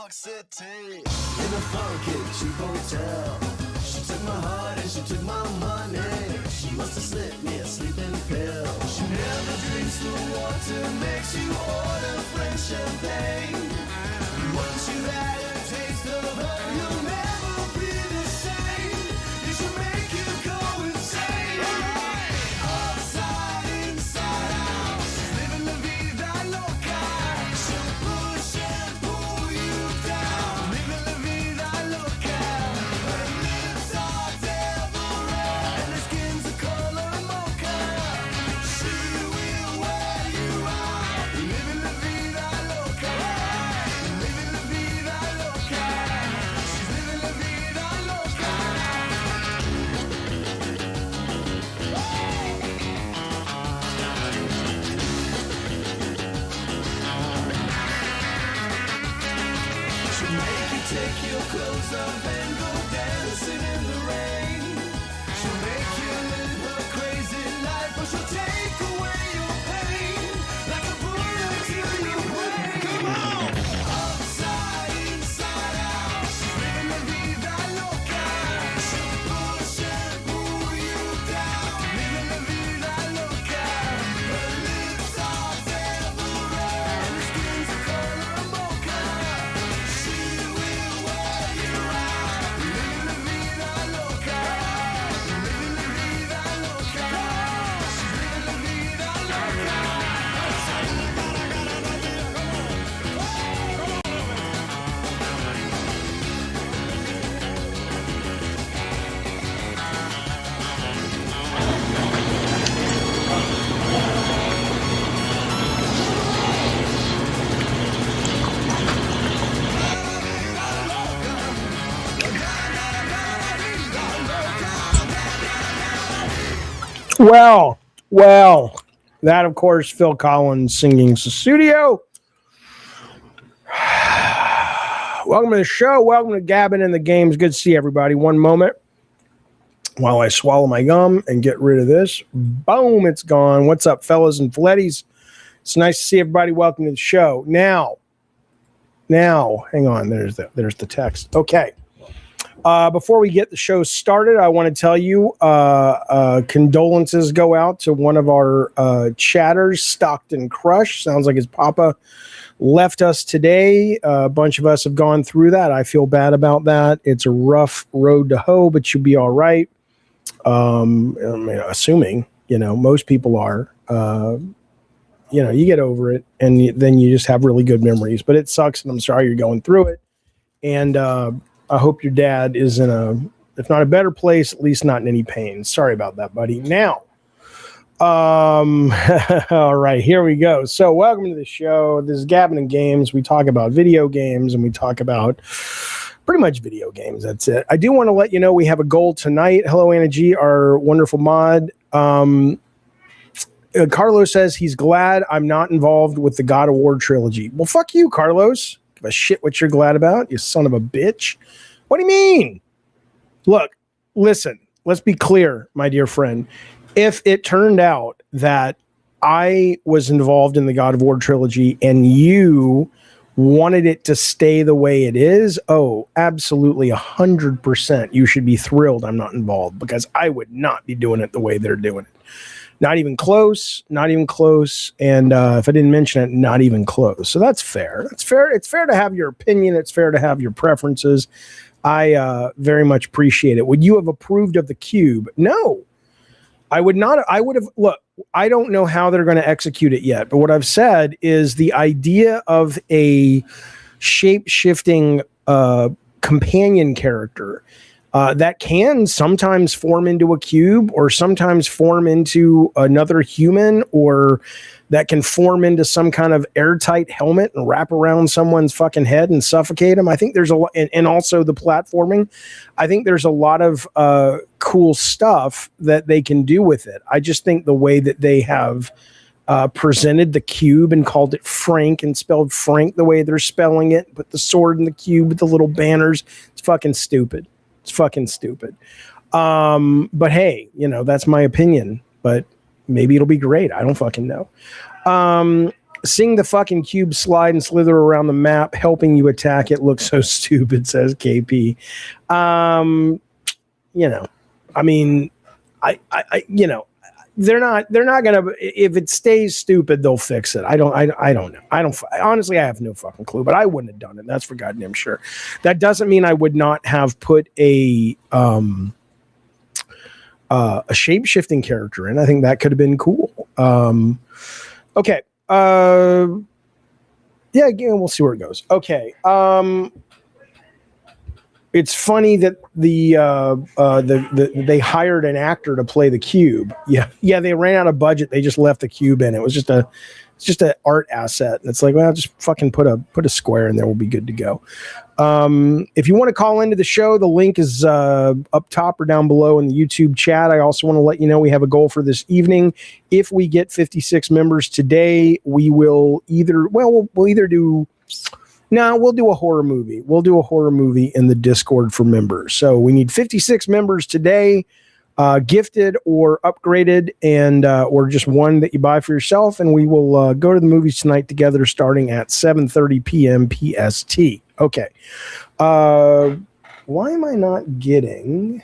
York City, in a funky cheap hotel. She took my heart and she took my money. She must have slipped me a sleeping pill. She never drinks the water, makes you order French champagne. Once you've had a taste of her, you'll never be the same. You should make you go insane. Upside, inside out, she's living la vida loca. She'll push and pull you down, living la vida loca. Her lips are devil red and her skin's the color mocha. She will wear you out, living la vida loca. Living la vida loca. She's living la vida loca. She'll make you take your clothes off and go dancing in the rain. She'll make you live a crazy life, or she'll take away your pain like a bullet to your brain. Come on! Upside, inside out, she's living la vida loca. She'll push and pull you down, living la vida loca. Her lips are devil red and her skin's the color mocha. She will wear you out, living la vida loca. Living la vida loca. She's living la vida loca. Well, that, of course, Phil Collins singing Sussudio. Welcome to the show. Welcome to Gabbin and the Games. Good to see everybody. One moment while I swallow my gum and get rid of this. Boom, it's gone. What's up, fellas and fletties? It's nice to see everybody. Welcome to the show. Now, hang on. There's the text. Okay. Before we get the show started, I want to tell you condolences go out to one of our chatters, Stockton Crush. Sounds like his papa left us today. A bunch of us have gone through that. I feel bad about that. It's a rough road to hoe, but you'll be all right. I mean, assuming, most people are. You get over it, and then you just have really good memories. But it sucks, and I'm sorry you're going through it. And I hope your dad is in if not a better place, at least not in any pain. Sorry about that, buddy. Now, all right, here we go. So welcome to the show. This is Gabbin and Games. We talk about video games, and we talk about pretty much video games. That's it. I do want to let you know we have a goal tonight. Hello, Anna G, our wonderful mod. Carlos says he's glad I'm not involved with the God of War trilogy. Well, fuck you, Carlos. Give a shit what you're glad about, you son of a bitch. What do you mean? Look, listen, let's be clear, my dear friend. If it turned out that I was involved in the God of War trilogy and you wanted it to stay the way it is, oh, absolutely 100%. You should be thrilled I'm not involved, because I would not be doing it the way they're doing it. Not even close, not even close. And if I didn't mention it, not even close. So that's fair. That's fair. It's fair to have your opinion. It's fair to have your preferences. I very much appreciate it. Would you have approved of the cube? No, I would not. I would have. Look, I don't know how they're going to execute it yet. But what I've said is the idea of a shape-shifting companion character that can sometimes form into a cube, or sometimes form into another human, or that can form into some kind of airtight helmet and wrap around someone's fucking head and suffocate them. I think there's a lot, and also the platforming. I think there's a lot of cool stuff that they can do with it. I just think the way that they have presented the cube and called it Frank and spelled Frank the way they're spelling it, put the sword in the cube with the little banners, it's fucking stupid. It's fucking stupid. But hey, that's my opinion, but maybe it'll be great. I don't fucking know. Seeing the fucking cube slide and slither around the map, helping you attack it looks so stupid, says KP. You know, I mean, I you know, they're not gonna, if it stays stupid, they'll fix it. I don't know. Honestly, I have no fucking clue, but I wouldn't have done it. That's for goddamn sure. That doesn't mean I would not have put a shape-shifting character in. I think that could have been cool. Okay. Yeah, again, we'll see where it goes. Okay. It's funny that they hired an actor to play the cube. Yeah, they ran out of budget. They just left the cube in. It was just an art asset, and it's like, well, just fucking put a square in there. We'll be good to go. If you want to call into the show, the link is up top or down below in the YouTube chat. I also want to let you know we have a goal for this evening. If we get 56 members today, we will we'll do a horror movie. We'll do a horror movie in the Discord for members. So we need 56 members today, gifted or upgraded, and or just one that you buy for yourself. And we will go to the movies tonight together, starting at 7:30 p.m. PST. Okay. Why am I not getting?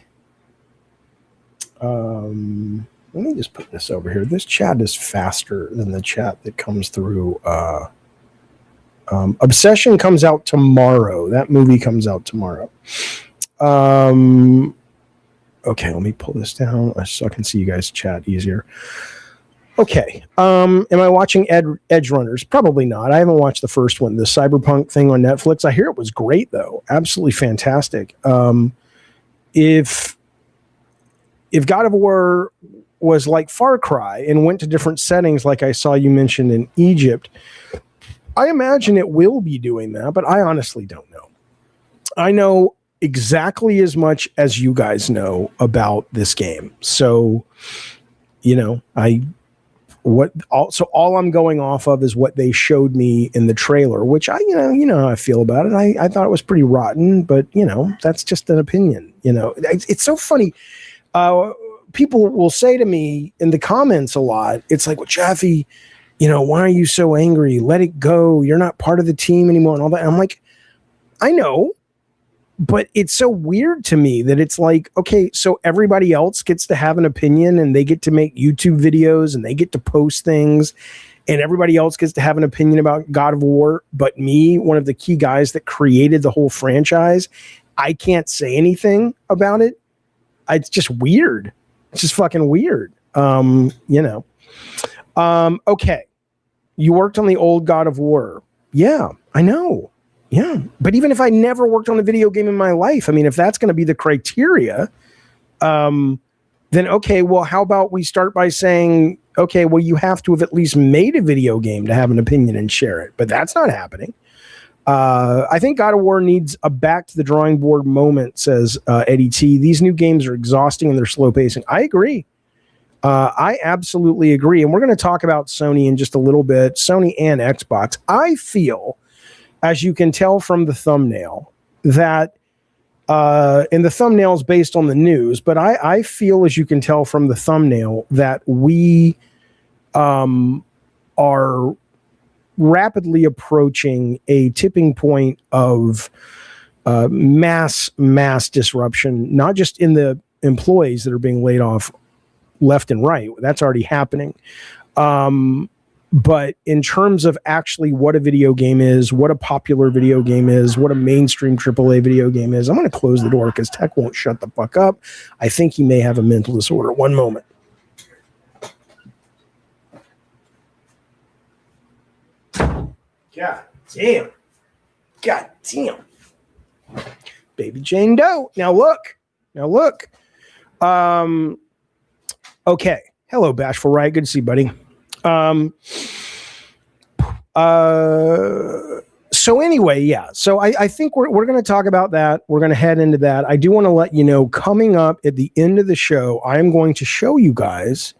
Let me just put this over here. This chat is faster than the chat that comes through. Obsession comes out tomorrow. That movie comes out tomorrow. Okay, let me pull this down so I can see you guys chat easier. Okay. Am I watching Edge Runners? Probably not. I haven't watched the first one, the Cyberpunk thing on Netflix. I hear it was great, though. Absolutely fantastic. If God of War was like Far Cry and went to different settings, like I saw you mentioned in Egypt, I imagine it will be doing that, but I honestly don't know. I know exactly as much as you guys know about this game. So, you know, all I'm going off of is what they showed me in the trailer, which you know how I feel about it. I thought it was pretty rotten, but you know, that's just an opinion. You know, it's so funny. People will say to me in the comments a lot, it's like, well, Jaffe, you know, why are you so angry? Let it go. You're not part of the team anymore and all that. And I'm like, I know, but it's so weird to me that it's like, okay, so everybody else gets to have an opinion and they get to make YouTube videos and they get to post things and everybody else gets to have an opinion about God of War. But me, one of the key guys that created the whole franchise, I can't say anything about it. It's just weird. It's just fucking weird. You know. Okay. You worked on the old God of War. Yeah, I know. Yeah. But even if I never worked on a video game in my life, I mean, if that's going to be the criteria, then okay, well, how about we start by saying, okay, well, you have to have at least made a video game to have an opinion and share it. But that's not happening. I think God of War needs a back to the drawing board moment, says Eddie T. These new games are exhausting and they're slow pacing. I agree. I absolutely agree. And we're going to talk about Sony in just a little bit, Sony and Xbox. I feel, as you can tell from the thumbnail, that, and the thumbnail is based on the news, but I feel, as you can tell from the thumbnail, that we are rapidly approaching a tipping point of mass disruption, not just in the employees that are being laid off left and right. That's already happening. But in terms of actually what a video game is, what a popular video game is, what a mainstream AAA video game is, I'm going to close the door because Tech won't shut the fuck up. I think he may have a mental disorder. One moment. God damn. God damn. Baby Jane Doe. Now look. Okay. Hello, Bashful Riot. Good to see you, buddy. So anyway, yeah. So I think we're going to talk about that. We're going to head into that. I do want to let you know, coming up at the end of the show, I am going to show you guys.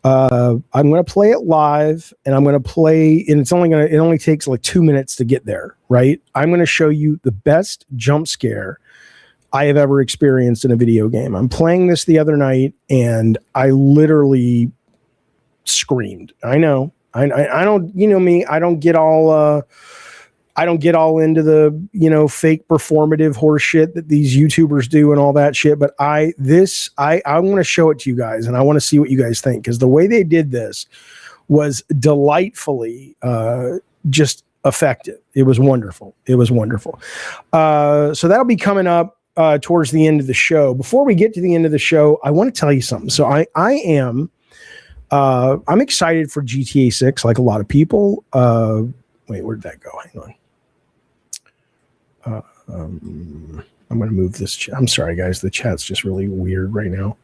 I'm going to play it live, and I'm going to play, and it only takes like 2 minutes to get there, right? I'm going to show you the best jump scare I have ever experienced in a video game. I'm playing this the other night and I literally screamed. I know I don't, you know me, I don't get all into the, fake performative horse shit that these YouTubers do and all that shit. But I want to show it to you guys, and I want to see what you guys think, because the way they did this was delightfully just effective. It was wonderful. So that'll be coming up towards the end of the show. Before we get to the end of the show, I want to tell you something. So I'm excited for GTA 6, like a lot of people. Wait, where'd that go? Hang on. I'm going to move this. I'm sorry, guys. The chat's just really weird right now.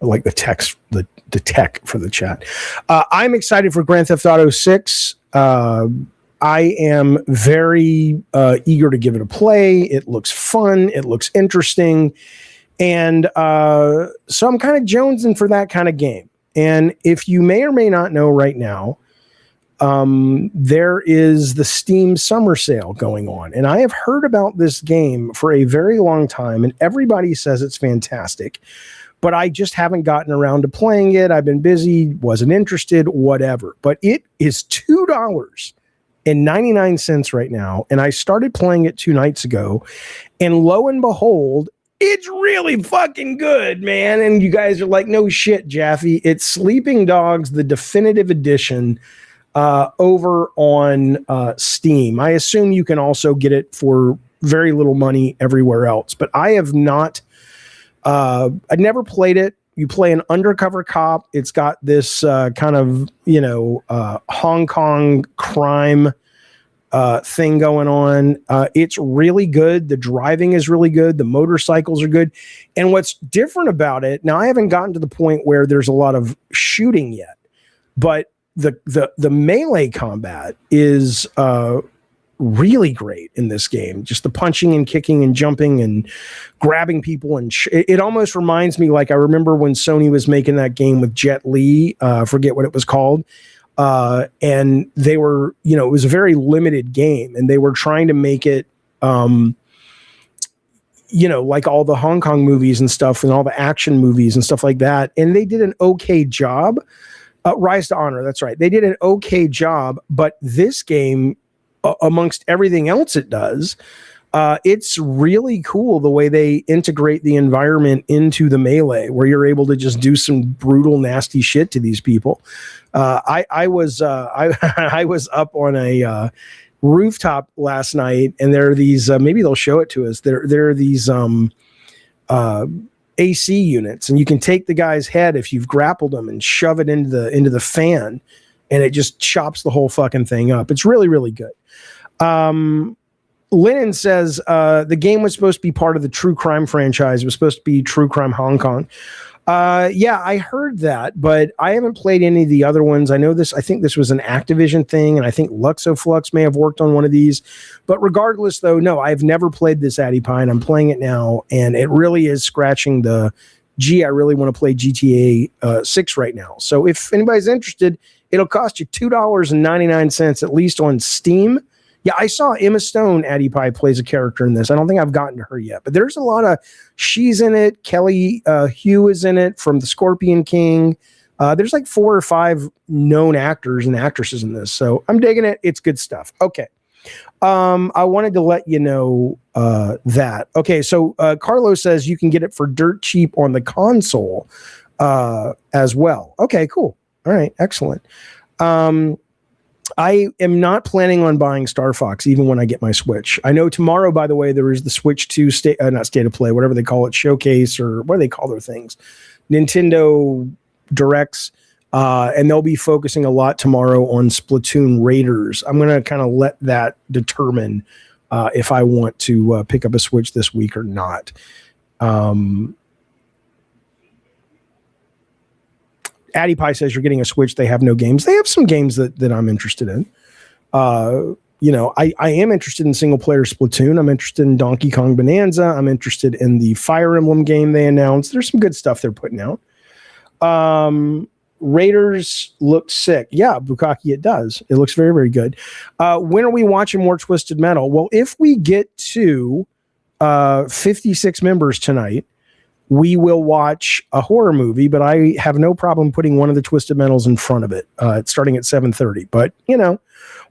I like the text, the tech for the chat. I'm excited for Grand Theft Auto 6. I am very eager to give it a play. It looks fun. It looks interesting. And so I'm kind of jonesing for that kind of game. And if you may or may not know right now, there is the Steam summer sale going on. And I have heard about this game for a very long time, and everybody says it's fantastic. But I just haven't gotten around to playing it. I've been busy, wasn't interested, whatever. But it is $2.99 right now. And I started playing it 2 nights ago. And lo and behold, it's really fucking good, man. And you guys are like, no shit, Jaffe. It's Sleeping Dogs, the definitive edition, over on Steam. I assume you can also get it for very little money everywhere else. But I have not... I'd never played it. You play an undercover cop. It's got this kind of, Hong Kong crime thing going on. It's really good. The driving is really good. The motorcycles are good. And what's different about it, now I haven't gotten to the point where there's a lot of shooting yet, but the melee combat is really great in this game. Just the punching and kicking and jumping and grabbing people. And it almost reminds me, like, I remember when Sony was making that game with Jet Li, forget what it was called. And they were, it was a very limited game, and they were trying to make it, like all the Hong Kong movies and stuff and all the action movies and stuff like that. And they did an okay job. Rise to Honor. That's right. They did an okay job, but this game, amongst everything else it does, it's really cool the way they integrate the environment into the melee, where you're able to just do some brutal, nasty shit to these people. I was up on a rooftop last night, and there are these. Maybe they'll show it to us. There are these AC units, and you can take the guy's head if you've grappled him and shove it into the fan, and it just chops the whole fucking thing up. It's really, really good. Lennon says the game was supposed to be part of the True Crime franchise. It was supposed to be True Crime Hong Kong. Yeah, I heard that, but I haven't played any of the other ones. I know this. I think this was an Activision thing, and I think Luxoflux may have worked on one of these. But regardless, though, no, I've never played this Addy Pine. I'm playing it now, and it really is scratching the, gee, I really want to play GTA 6 right now. So if anybody's interested, it'll cost you $2.99, at least on Steam. Yeah, I saw Emma Stone, Addy Pie, plays a character in this. I don't think I've gotten to her yet, but there's a lot of, she's in it. Kelly Hugh is in it from The Scorpion King. There's like 4 or 5 known actors and actresses in this. So I'm digging it. It's good stuff. Okay. I wanted to let you know that. Okay, so Carlos says you can get it for dirt cheap on the console as well. Okay, cool. All right, excellent. I am not planning on buying Star Fox even when I get my Switch. I know tomorrow, by the way, there is the Switch 2 not state of play, whatever they call it, showcase, or what do they call their things? Nintendo Directs. And they'll be focusing a lot tomorrow on Splatoon Raiders. I'm going to kind of let that determine if I want to pick up a Switch this week or not. Addy Pie says you're getting a Switch. They have no games. They have some games that I'm interested in. I am interested in single player Splatoon. I'm interested in Donkey Kong Bonanza. I'm interested in the Fire Emblem game they announced. There's some good stuff they're putting out. Raiders look sick. Yeah, Bukaki, it does. It looks very, very good. When are we watching more Twisted Metal? Well, if we get to 56 members tonight, we will watch a horror movie, but I have no problem putting one of the Twisted Metals in front of it. It's starting at 7:30. But,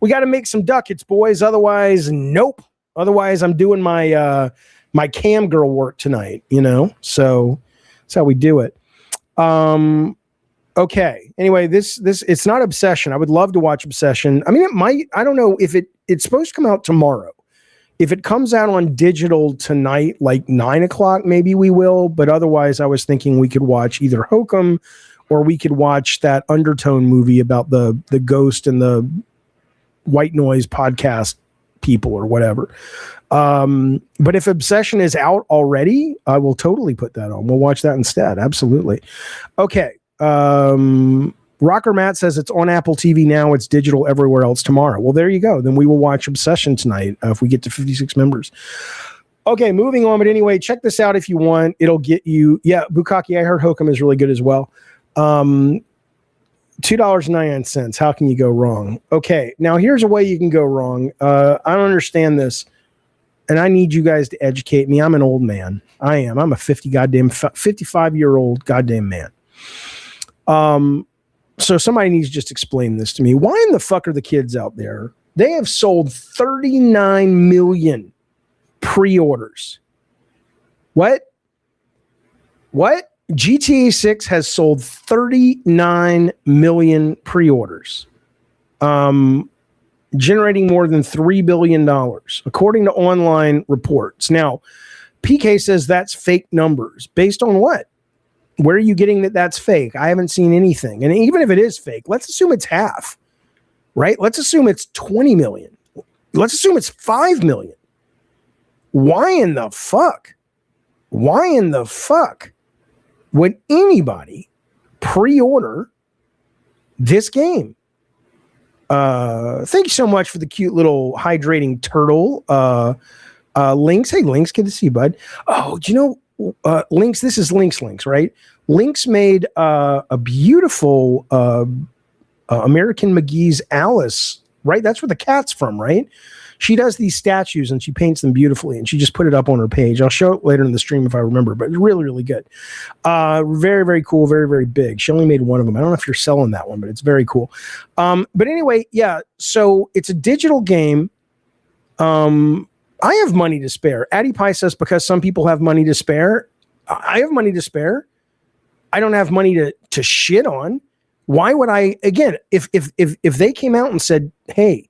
we got to make some ducats, boys. Otherwise, nope. Otherwise, I'm doing my my cam girl work tonight, So that's how we do it. Okay. Anyway, this it's not Obsession. I would love to watch Obsession. I mean, it might. I don't know if it's supposed to come out tomorrow. If it comes out on digital tonight, like 9:00, maybe we will. But otherwise, I was thinking we could watch either Hokum or we could watch that Undertone movie about the ghost and the white noise podcast people or whatever. But if Obsession is out already, I will totally put that on. We'll watch that instead. Absolutely. Okay. Rocker Matt says it's on Apple TV now. It's digital everywhere else tomorrow. Well, there you go. Then we will watch Obsession tonight if we get to 56 members. Okay, moving on. But anyway, check this out if you want. It'll get you. Yeah, Bukaki, I heard Hokum is really good as well. $2.99. How can you go wrong? Okay, now here's a way you can go wrong. I don't understand this, and I need you guys to educate me. I'm an old man. I am. I'm a 55-year-old goddamn man. So somebody needs to just explain this to me. Why in the fuck are the kids out there? They have sold 39 million pre-orders. What? GTA 6 has sold 39 million pre-orders, generating more than $3 billion, according to online reports. Now, PK says that's fake numbers. Based on what? Where are you getting that that's fake? I haven't seen anything. And even if it is fake, let's assume it's half, right? Let's assume it's 20 million. Let's assume it's 5 million. Why in the fuck would anybody pre-order this game? Thank you so much for the cute little hydrating turtle. Lynx. Hey, Lynx, good to see you, bud. Oh, do you know, Lynx, this is Lynx, right? Lynx made a beautiful American McGee's Alice, right? That's where the cat's from, right? She does these statues and she paints them beautifully, and she just put it up on her page. I'll show it later in the stream if I remember, but it's really, really good. Very, very cool. Very, very big. She only made one of them. I don't know if you're selling that one, but it's very cool. But anyway, yeah, so it's a digital game. I have money to spare. Addie Pie says because some people have money to spare. I have money to spare. I don't have money to shit on. Why would I? Again, if they came out and said, "Hey,"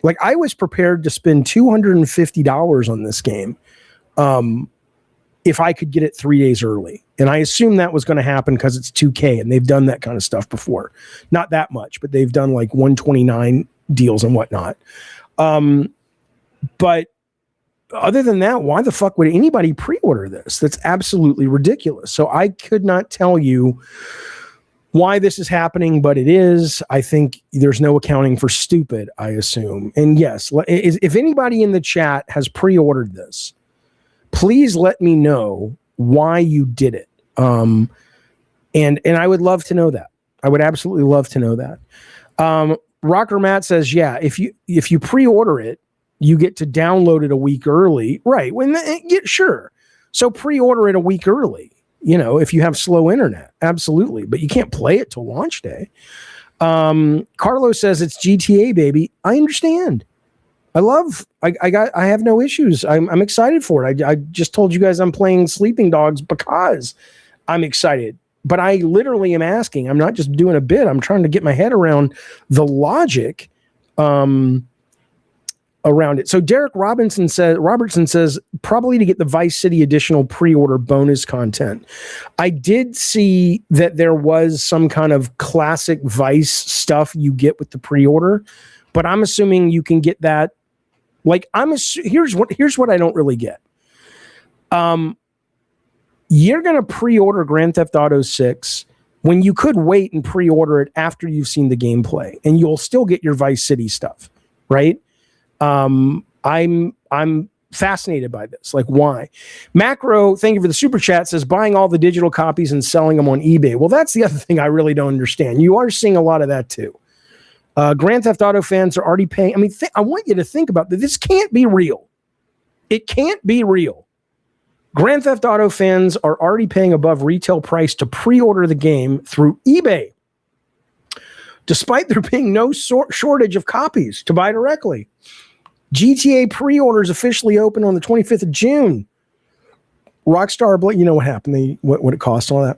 like I was prepared to spend $250 on this game, if I could get it 3 days early, and I assume that was going to happen because it's 2K and they've done that kind of stuff before. Not that much, but they've done like 129 deals and whatnot. But other than that, why the fuck would anybody pre-order this? That's absolutely ridiculous. So I could not tell you why this is happening, but it is. I think there's no accounting for stupid, I assume. And yes, if anybody in the chat has pre-ordered this, please let me know why you did it. And I would love to know that. I would absolutely love to know that. Rocker Matt says, yeah, if you pre-order it, you get to download it a week early. Right. Sure. So pre-order it a week early, if you have slow internet. Absolutely. But you can't play it till launch day. Carlos says it's GTA, baby. I understand. I have no issues. I'm excited for it. I just told you guys I'm playing Sleeping Dogs because I'm excited. But I literally am asking. I'm not just doing a bit. I'm trying to get my head around the logic around it. So Derek Robertson says probably to get the Vice City additional pre-order bonus content. I did see that there was some kind of classic Vice stuff you get with the pre-order, but I'm assuming you can get that. Like here's what I don't really get. You're going to pre-order Grand Theft Auto 6 when you could wait and pre-order it after you've seen the gameplay, and you'll still get your Vice City stuff, right? I'm fascinated by this. Like, why? Macro, thank you for the super chat, says buying all the digital copies and selling them on eBay. Well, that's the other thing I really don't understand. You are seeing a lot of that too. Grand Theft Auto fans are already paying. I mean, I want you to think about that. This can't be real. It can't be real. Grand Theft Auto fans are already paying above retail price to pre-order the game through eBay, despite there being no shortage of copies to buy directly. GTA pre-orders officially open on the 25th of June. Rockstar, you know what happened, what it cost, all that.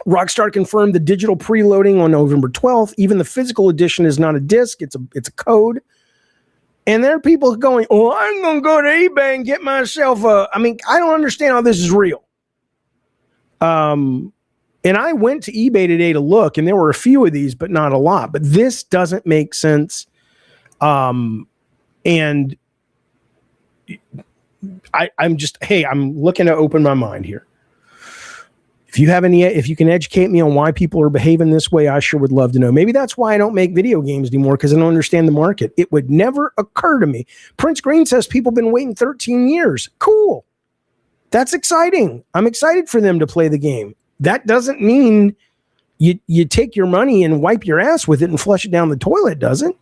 Rockstar confirmed the digital preloading on November 12th. Even the physical edition is not a disc, it's a code. And there are people going, oh, I'm going to go to eBay and get myself I don't understand how this is real. And I went to eBay today to look, and there were a few of these, but not a lot. But this doesn't make sense. And I'm looking to open my mind here. If you can educate me on why people are behaving this way, I sure would love to know. Maybe that's why I don't make video games anymore, because I don't understand the market. It would never occur to me. Prince Green says people have been waiting 13 years. Cool. That's exciting. I'm excited for them to play the game. That doesn't mean you take your money and wipe your ass with it and flush it down the toilet, does it?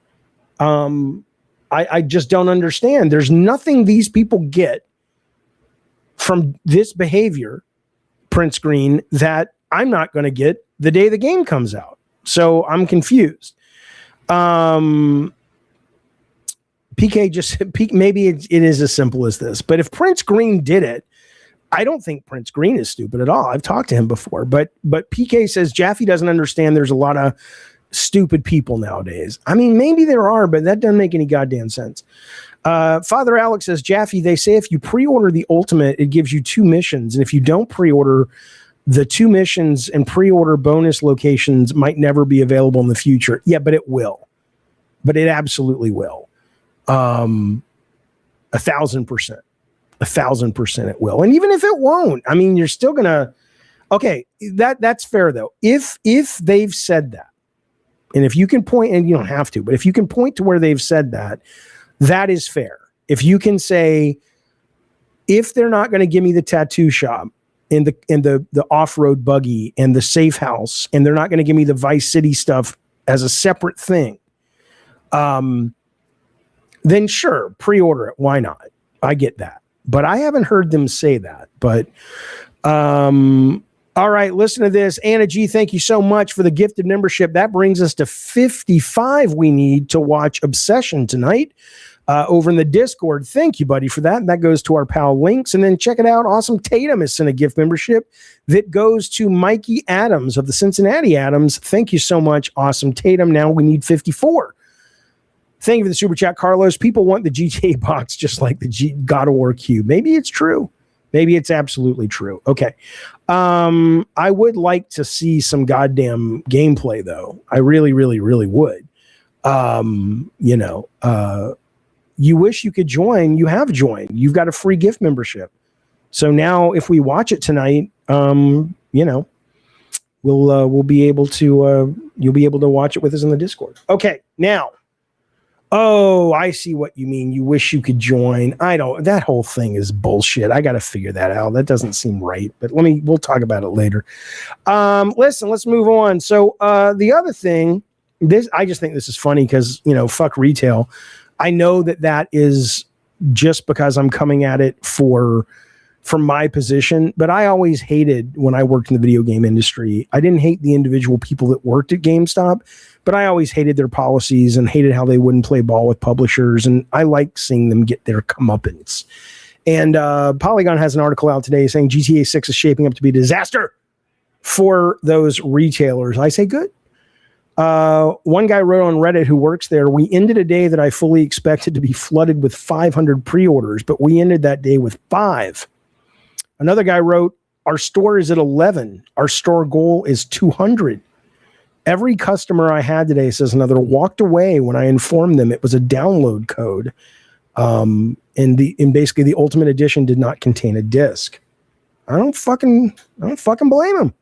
I just don't understand. There's nothing these people get from this behavior, Prince Green, that I'm not going to get the day the game comes out. So I'm confused. PK maybe it is as simple as this, but if Prince Green did it, I don't think Prince Green is stupid at all. I've talked to him before, but PK says Jaffe doesn't understand there's a lot of stupid people nowadays. I mean, maybe there are, but that doesn't make any goddamn sense. Father Alex says, Jaffe, they say if you pre-order the Ultimate, it gives you 2 missions. And if you don't pre-order, the 2 missions and pre-order bonus locations might never be available in the future. Yeah, but it will. But it absolutely will. 1,000%. 1,000% it will. And even if it won't, I mean, you're still going to... Okay, that's fair, though. If they've said that, and if you can point, and you don't have to, but if you can point to where they've said that, that is fair. If you can say, if they're not going to give me the tattoo shop and the off-road buggy and the safe house, and they're not going to give me the Vice City stuff as a separate thing, then sure, pre-order it. Why not? I get that. But I haven't heard them say that. But all right, listen to this. Anna G, thank you so much for the gifted membership. That brings us to 55 we need to watch Obsession tonight over in the Discord. Thank you, buddy, for that. And that goes to our pal Links. And then check it out. Awesome Tatum has sent a gift membership that goes to Mikey Adams of the Cincinnati Adams. Thank you so much, Awesome Tatum. Now we need 54. Thank you for the super chat, Carlos. People want the GTA box just like the God of War cube. Maybe it's true. Maybe it's absolutely true. Okay. I would like to see some goddamn gameplay, though. I really, really, really would. You wish you could join. You have joined. You've got a free gift membership. So now if we watch it tonight, we'll be able to, you'll be able to watch it with us in the Discord. Okay. Now, oh, I see what you mean. You wish you could join. That whole thing is bullshit. I got to figure that out. That doesn't seem right, but we'll talk about it later. Listen, let's move on. So, the other thing, I just think this is funny because, fuck retail. I know that is just because I'm coming at it from my position, but I always hated when I worked in the video game industry. I didn't hate the individual people that worked at GameStop, but I always hated their policies and hated how they wouldn't play ball with publishers. And I like seeing them get their comeuppance. And Polygon has an article out today saying GTA 6 is shaping up to be a disaster for those retailers. I say good. One guy wrote on Reddit who works there, we ended a day that I fully expected to be flooded with 500 pre-orders, but we ended that day with 5. Another guy wrote, our store is at 11. Our store goal is 200. Every customer I had today, says another, walked away when I informed them it was a download code. And basically the Ultimate Edition did not contain a disc. I don't fucking blame him.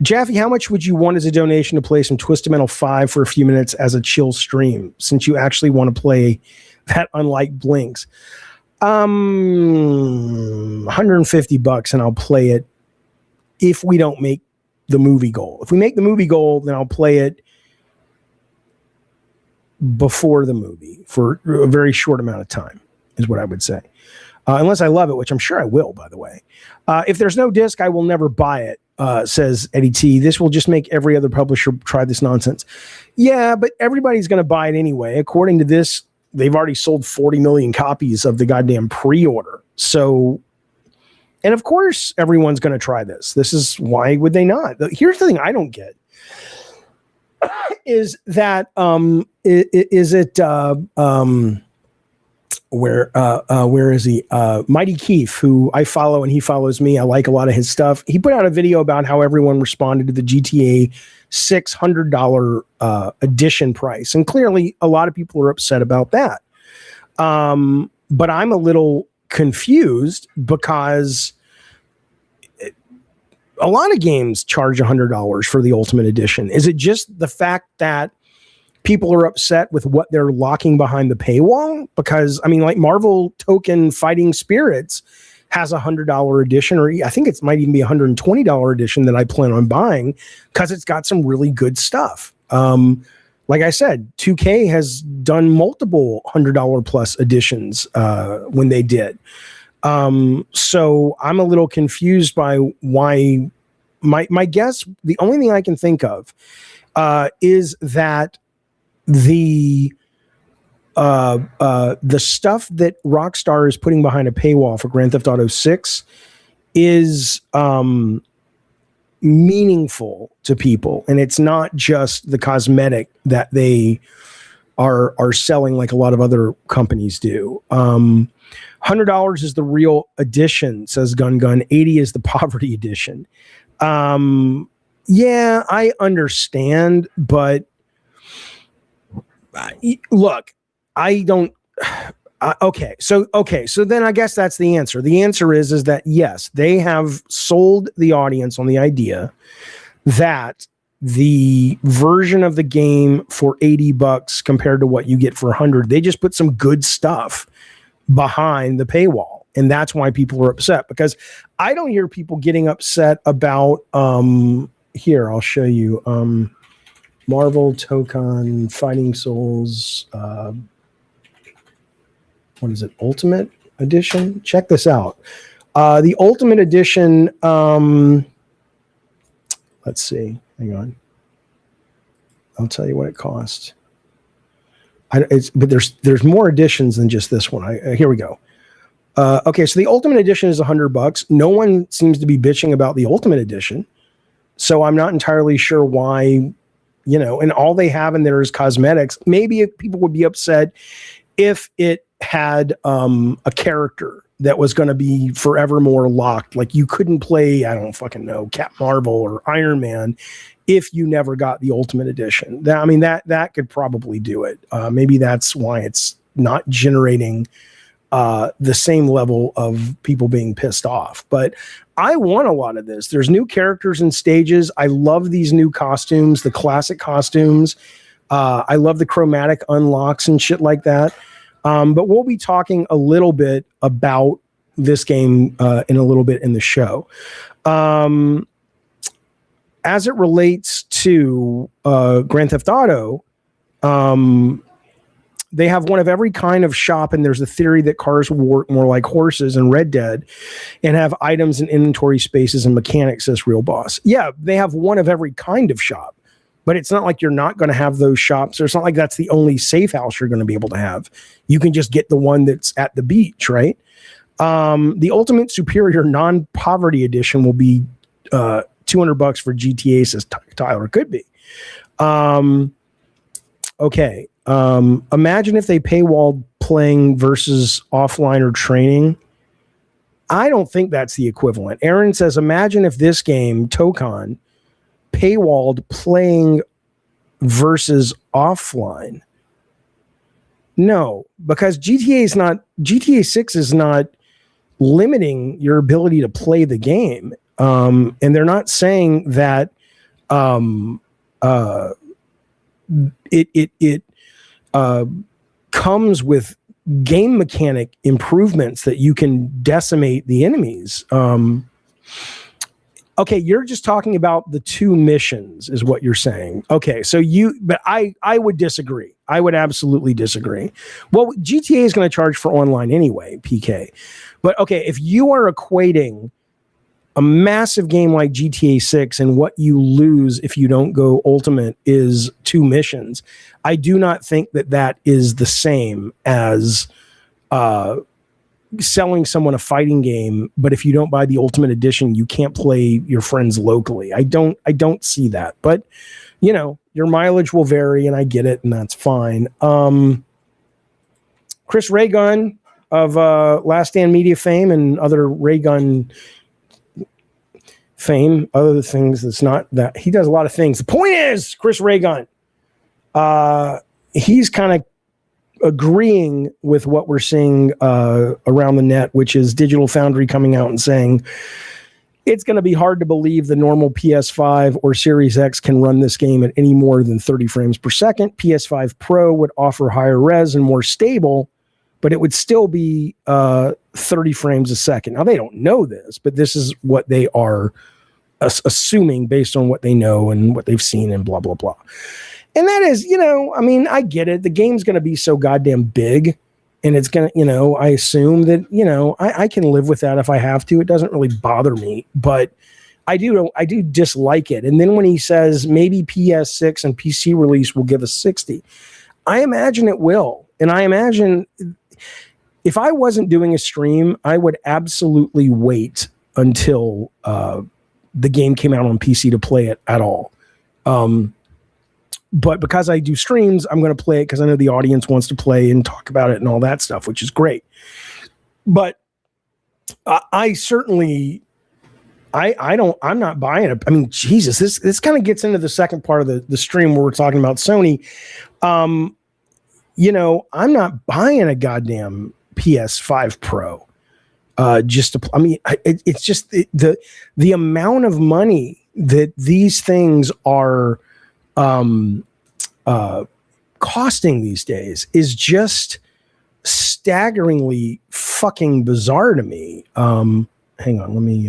Jaffe, how much would you want as a donation to play some Twisted 5 for a few minutes as a chill stream, since you actually want to play that unlike Blinks? $150 and I'll play it if we don't make the movie goal. If we make the movie goal, then I'll play it before the movie for a very short amount of time, is what I would say. Unless I love it, which I'm sure I will, by the way. If there's no disc, I will never buy it, says Eddie T. This will just make every other publisher try this nonsense. Yeah, but everybody's going to buy it anyway. According to this, they've already sold 40 million copies of the goddamn pre-order. So, and of course, everyone's going to try this. This is, why would they not? Here's the thing I don't get. Is that where is he? Mighty Keith, who I follow and he follows me. I like a lot of his stuff. He put out a video about how everyone responded to the GTA $600 edition price, and clearly a lot of people are upset about that. But I'm a little confused because a lot of games charge $100 for the Ultimate Edition. Is it just the fact that people are upset with what they're locking behind the paywall? Because, I mean, like Marvel Token Fighting Spirits has a $100 edition, or I think it might even be $120 edition that I plan on buying because it's got some really good stuff. Like I said, 2K has done multiple $100 plus editions when they did. So I'm a little confused by why. My guess, the only thing I can think of is that the stuff that Rockstar is putting behind a paywall for Grand Theft Auto 6 is meaningful to people, and it's not just the cosmetic that they are selling like a lot of other companies do. $100 is the real edition, says Gun. 80 is the poverty edition. Yeah, I understand, but look, I don't. Okay, so then I guess that's the answer. The answer is that yes, they have sold the audience on the idea that the version of the game for $80 compared to what you get for $100, they just put some good stuff behind the paywall, and that's why people are upset. Because I don't hear people getting upset about here, I'll show you Marvel Token Fighting Souls, what is it, Ultimate Edition? Check this out. The Ultimate Edition, let's see, hang on, I'll tell you what it cost. But there's more editions than just this one. Here we go. Okay, so the Ultimate Edition is $100. No one seems to be bitching about the Ultimate Edition, so I'm not entirely sure why. And all they have in there is cosmetics. Maybe if people would be upset if it had a character that was going to be forevermore locked. Like you couldn't play, I don't fucking know, Captain Marvel or Iron Man if you never got the Ultimate Edition. That could probably do it. Maybe that's why it's not generating the same level of people being pissed off. But I want a lot of this. There's new characters and stages. I love these new costumes, the classic costumes. I love the chromatic unlocks and shit like that. But we'll be talking a little bit about this game in a little bit in the show. As it relates to Grand Theft Auto, they have one of every kind of shop, and there's a theory that cars will work more like horses in Red Dead and have items and inventory spaces and mechanics, says Real Boss. Yeah, they have one of every kind of shop, but it's not like you're not going to have those shops. Or it's not like that's the only safe house you're going to be able to have. You can just get the one that's at the beach, right? The Ultimate Superior Non-Poverty Edition will be $200 for GTA, says Tyler. Could be. Okay. Imagine if they paywalled playing versus offline or training. I don't think that's the equivalent. Aaron says, imagine if this game, Tokon, paywalled playing versus offline. No, because GTA 6 is not limiting your ability to play the game. And they're not saying that it comes with game mechanic improvements that you can decimate the enemies. Okay, you're just talking about the 2 missions is what you're saying. Okay, so but I would disagree. I would absolutely disagree. Well, GTA is going to charge for online anyway, PK. But okay, if you are equating a massive game like GTA 6 and what you lose if you don't go ultimate is 2 missions, I do not think that is the same as selling someone a fighting game, but if you don't buy the ultimate edition, you can't play your friends locally. I don't see that. But your mileage will vary, and I get it, and that's fine. Chris Raygun of Last Stand Media fame and other Raygun fame, other things that's not that he does a lot of things. The point is, Chris Raygun, he's kind of agreeing with what we're seeing around the net, which is Digital Foundry coming out and saying it's going to be hard to believe the normal PS5 or Series X can run this game at any more than 30 frames per second. PS5 Pro would offer higher res and more stable, but it would still be 30 frames a second. Now, they don't know this, but this is what they are assuming based on what they know and what they've seen and blah, blah, blah. And that is, I get it. The game's going to be so goddamn big, and it's going to, I assume that, I can live with that if I have to. It doesn't really bother me, but I do dislike it. And then when he says maybe PS6 and PC release will give us 60, I imagine it will. And I imagine if I wasn't doing a stream, I would absolutely wait until the game came out on PC to play it at all. But because I do streams, I'm going to play it because I know the audience wants to play and talk about it and all that stuff, which is great. But I certainly, I'm not buying it. I mean, Jesus, this kind of gets into the second part of the stream where we're talking about Sony. I'm not buying a goddamn PS5 Pro. It's just the amount of money that these things are costing these days is just staggeringly fucking bizarre to me. Hang on, let me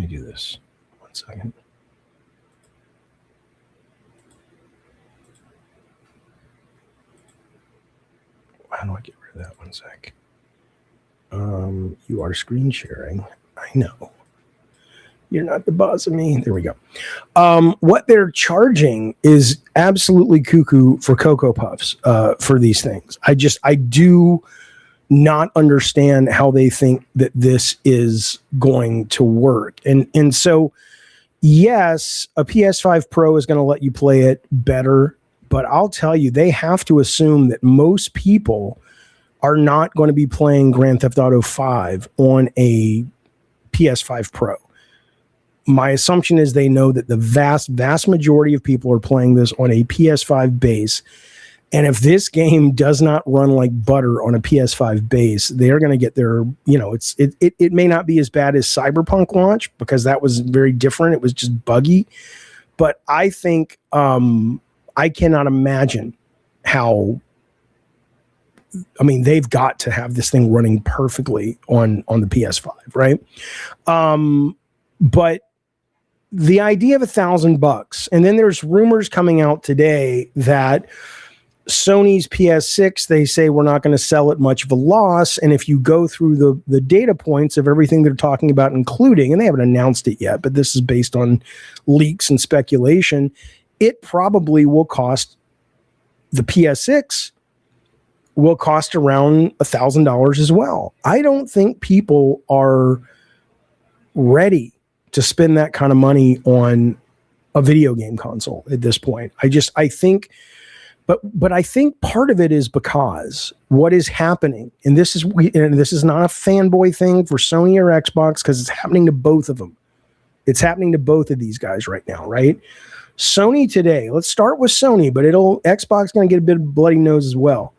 do this. 1 second. How do I get rid of that? 1 sec. You are screen sharing. I know. You're not the boss of me. There we go. What they're charging is absolutely cuckoo for Cocoa Puffs for these things. I do not understand how they think that this is going to work. And so, yes, a PS5 Pro is going to let you play it better, but I'll tell you, they have to assume that most people are not going to be playing Grand Theft Auto 5 on a PS5 Pro. My assumption is they know that the vast majority of people are playing this on a PS5 base. And if this game does not run like butter on a PS5 base, they're going to get their, it may not be as bad as Cyberpunk launch because that was very different. It was just buggy. But I think I cannot imagine how, they've got to have this thing running perfectly on the PS5, right? But the idea of $1,000, and then there's rumors coming out today that Sony's PS6, they say we're not going to sell at much of a loss. And if you go through the data points of everything they're talking about, including, and they haven't announced it yet, but this is based on leaks and speculation, it probably will cost, the PS6 will cost around $1,000 as well. I don't think people are ready to spend that kind of money on a video game console at this point. I think part of it is because what is happening, and this is not a fanboy thing for Sony or Xbox, because it's happening to both of them. It's happening to both of these guys right now, right? Sony today, let's start with Sony, but Xbox going to get a bit of bloody nose as well.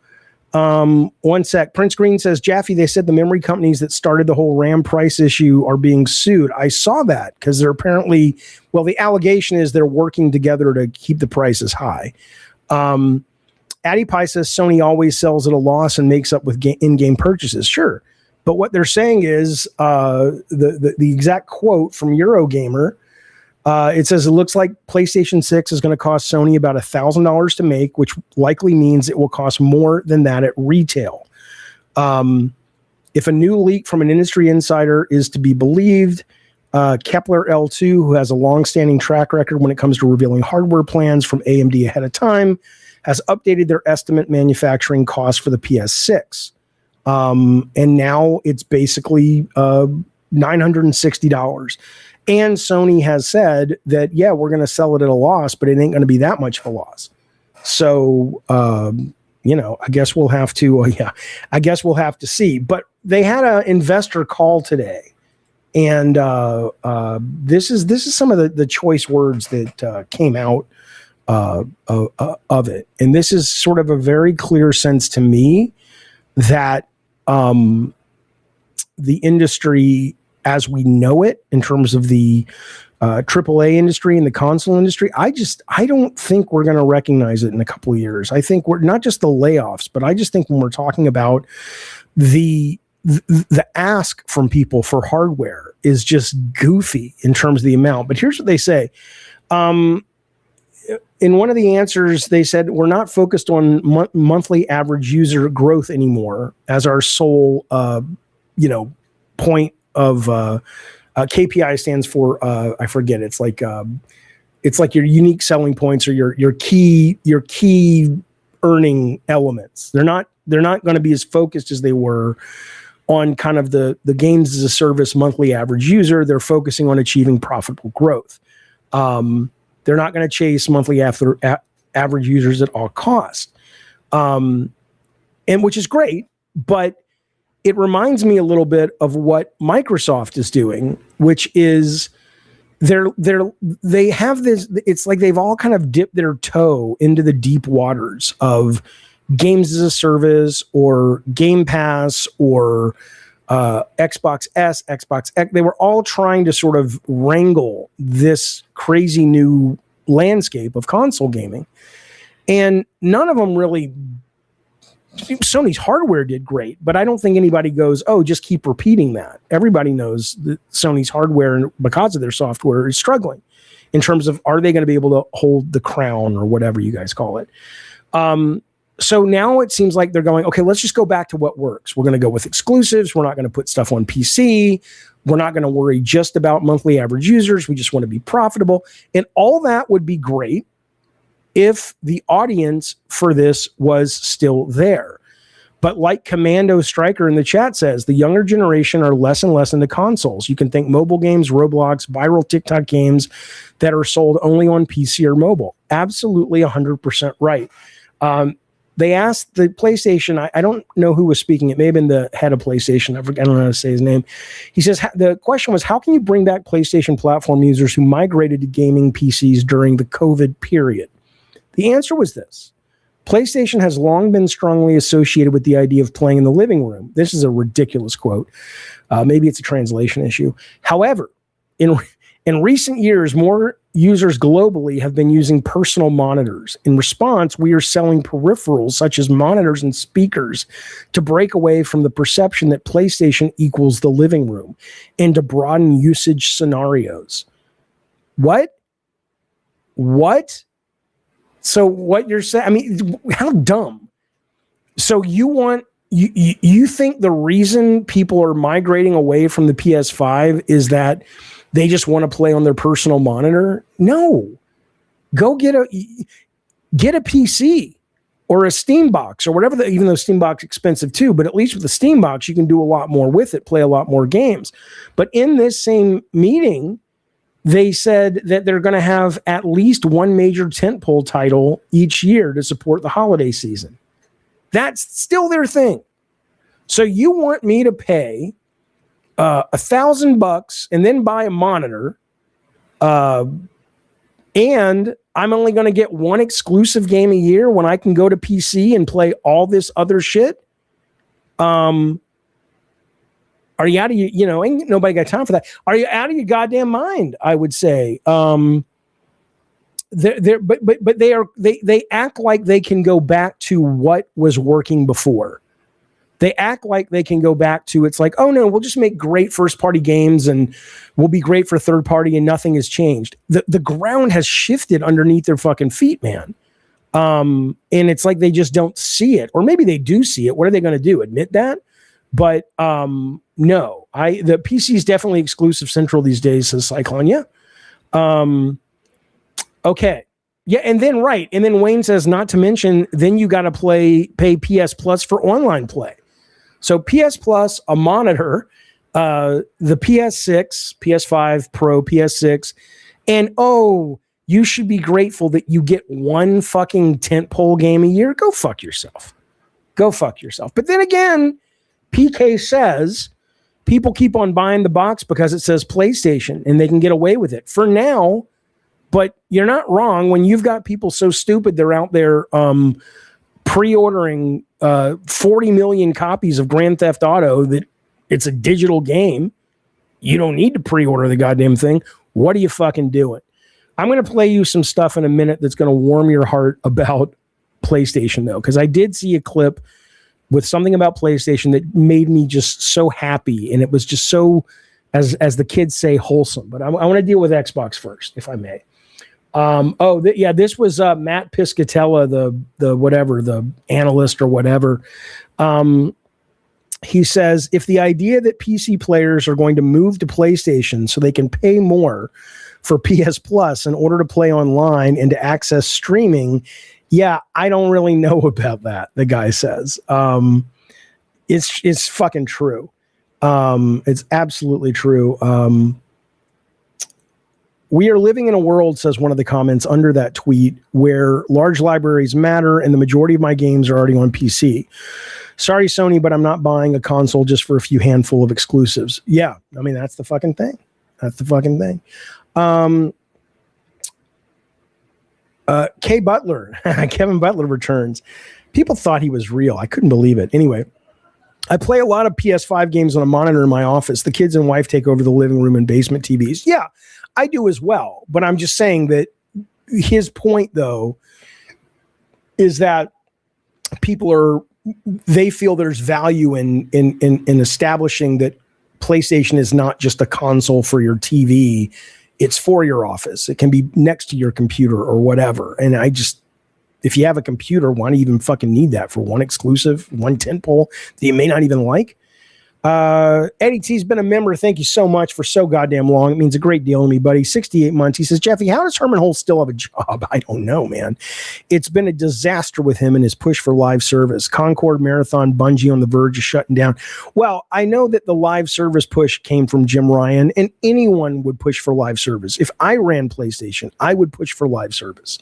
1 sec. Prince Green says, Jaffe, they said the memory companies that started the whole RAM price issue are being sued. I saw that because they're apparently, the allegation is they're working together to keep the prices high. Addy Pie says Sony always sells at a loss and makes up with in-game purchases. Sure. But what they're saying is the exact quote from Eurogamer. It says it looks like PlayStation 6 is going to cost Sony about $1,000 to make, which likely means it will cost more than that at retail. If a new leak from an industry insider is to be believed, Kepler L2, who has a long-standing track record when it comes to revealing hardware plans from AMD ahead of time, has updated their estimate manufacturing cost for the PS6. And now it's basically $960. And Sony has said that, yeah, we're going to sell it at a loss, but it ain't going to be that much of a loss. So, I guess we'll have to, I guess we'll have to see. But they had an investor call today. And this is some of the choice words that came out of it. And this is sort of a very clear sense to me that the industry as we know it in terms of the AAA industry and the console industry, I don't think we're going to recognize it in a couple of years. I think we're not just the layoffs, but I just think when we're talking about the ask from people for hardware is just goofy in terms of the amount. But here's what they say. In one of the answers, they said, we're not focused on monthly average user growth anymore as our sole, point of KPI stands for, I forget. It's like your unique selling points or your key earning elements. They're not going to be as focused as they were on kind of the games as a service monthly average user. They're focusing on achieving profitable growth. They're not going to chase monthly average users at all costs. And which is great, but it reminds me a little bit of what Microsoft is doing, which is they have this, it's like they've all kind of dipped their toe into the deep waters of games as a service or Game Pass or Xbox S, Xbox X. They were all trying to sort of wrangle this crazy new landscape of console gaming. And none of them really, Sony's hardware did great, but I don't think anybody goes, oh, just keep repeating that. Everybody knows that Sony's hardware, because of their software, is struggling in terms of, are they going to be able to hold the crown or whatever you guys call it? So now it seems like they're going, okay, let's just go back to what works. We're going to go with exclusives. We're not going to put stuff on PC. We're not going to worry just about monthly average users. We just want to be profitable. And all that would be great if the audience for this was still there. But like Commando Striker in the chat says, the younger generation are less and less into consoles. You can think mobile games, Roblox, viral TikTok games that are sold only on PC or mobile. Absolutely 100% right. They asked the PlayStation, I don't know who was speaking. It may have been the head of PlayStation. I don't know how to say his name. He says, the question was, how can you bring back PlayStation platform users who migrated to gaming PCs during the COVID period? The answer was this. PlayStation has long been strongly associated with the idea of playing in the living room. This is a ridiculous quote. Maybe it's a translation issue. However, in recent years, more users globally have been using personal monitors. In response, we are selling peripherals such as monitors and speakers to break away from the perception that PlayStation equals the living room and to broaden usage scenarios. What? So what you're saying, I mean, how dumb. So you think the reason people are migrating away from the PS5 is that they just want to play on their personal monitor? No. Go get a PC or a Steam box or whatever, even though Steam box is expensive too, but at least with the Steam box, you can do a lot more with it, play a lot more games. But in this same meeting, they said that they're going to have at least one major tentpole title each year to support the holiday season. That's still their thing. So you want me to pay $1,000 and then buy a monitor, and I'm only going to get one exclusive game a year when I can go to PC and play all this other shit? Are you out of your, ain't nobody got time for that. Are you out of your goddamn mind? I would say. But they act like they can go back to what was working before. They act like they can go back to, it's like, oh no, we'll just make great first party games and we'll be great for third party and nothing has changed. The ground has shifted underneath their fucking feet, man. And it's like they just don't see it, or maybe they do see it. What are they going to do? Admit that? But no, the PC is definitely exclusive central these days, says Cyclone. Yeah. Okay. Yeah, and then Wayne says, not to mention, then you got to pay PS Plus for online play. So PS Plus, a monitor, the PS6, PS5 Pro, PS6, and you should be grateful that you get one fucking tentpole game a year. Go fuck yourself. But then again, PK says people keep on buying the box because it says PlayStation and they can get away with it for now. But you're not wrong when you've got people so stupid they're out there pre-ordering 40 million copies of Grand Theft Auto that it's a digital game. You don't need to pre-order the goddamn thing. What are you fucking doing? I'm going to play you some stuff in a minute that's going to warm your heart about PlayStation, though, because I did see a clip with something about PlayStation that made me just so happy, and it was just so, as the kids say, wholesome. But I want to deal with Xbox first, if I may. This was Matt Piscatella, the analyst or whatever. He says, if the idea that PC players are going to move to PlayStation so they can pay more for PS Plus in order to play online and to access streaming, yeah, I don't really know about that, the guy says. It's fucking true. It's absolutely true. We are living in a world, says one of the comments under that tweet, where large libraries matter and the majority of my games are already on PC. Sorry, Sony, but I'm not buying a console just for a few handful of exclusives. Yeah, I mean, that's the fucking thing. K. Butler, Kevin Butler returns. People thought he was real. I couldn't believe it. Anyway, I play a lot of PS5 games on a monitor in my office. The kids and wife take over the living room and basement TVs. Yeah, I do as well. But I'm just saying that his point, though, is that they feel there's value in establishing that PlayStation is not just a console for your TV. It's for your office. It can be next to your computer or whatever. And if you have a computer, why do you even fucking need that for one exclusive, one tentpole that you may not even like? Eddie T's been a member. Thank you so much for so goddamn long. It means a great deal to me, buddy. 68 months. He says, Jeffy, how does Herman Holt still have a job? I don't know, man. It's been a disaster with him and his push for live service. Concord Marathon, Bungie on the verge of shutting down. Well, I know that the live service push came from Jim Ryan, and anyone would push for live service. If I ran PlayStation, I would push for live service.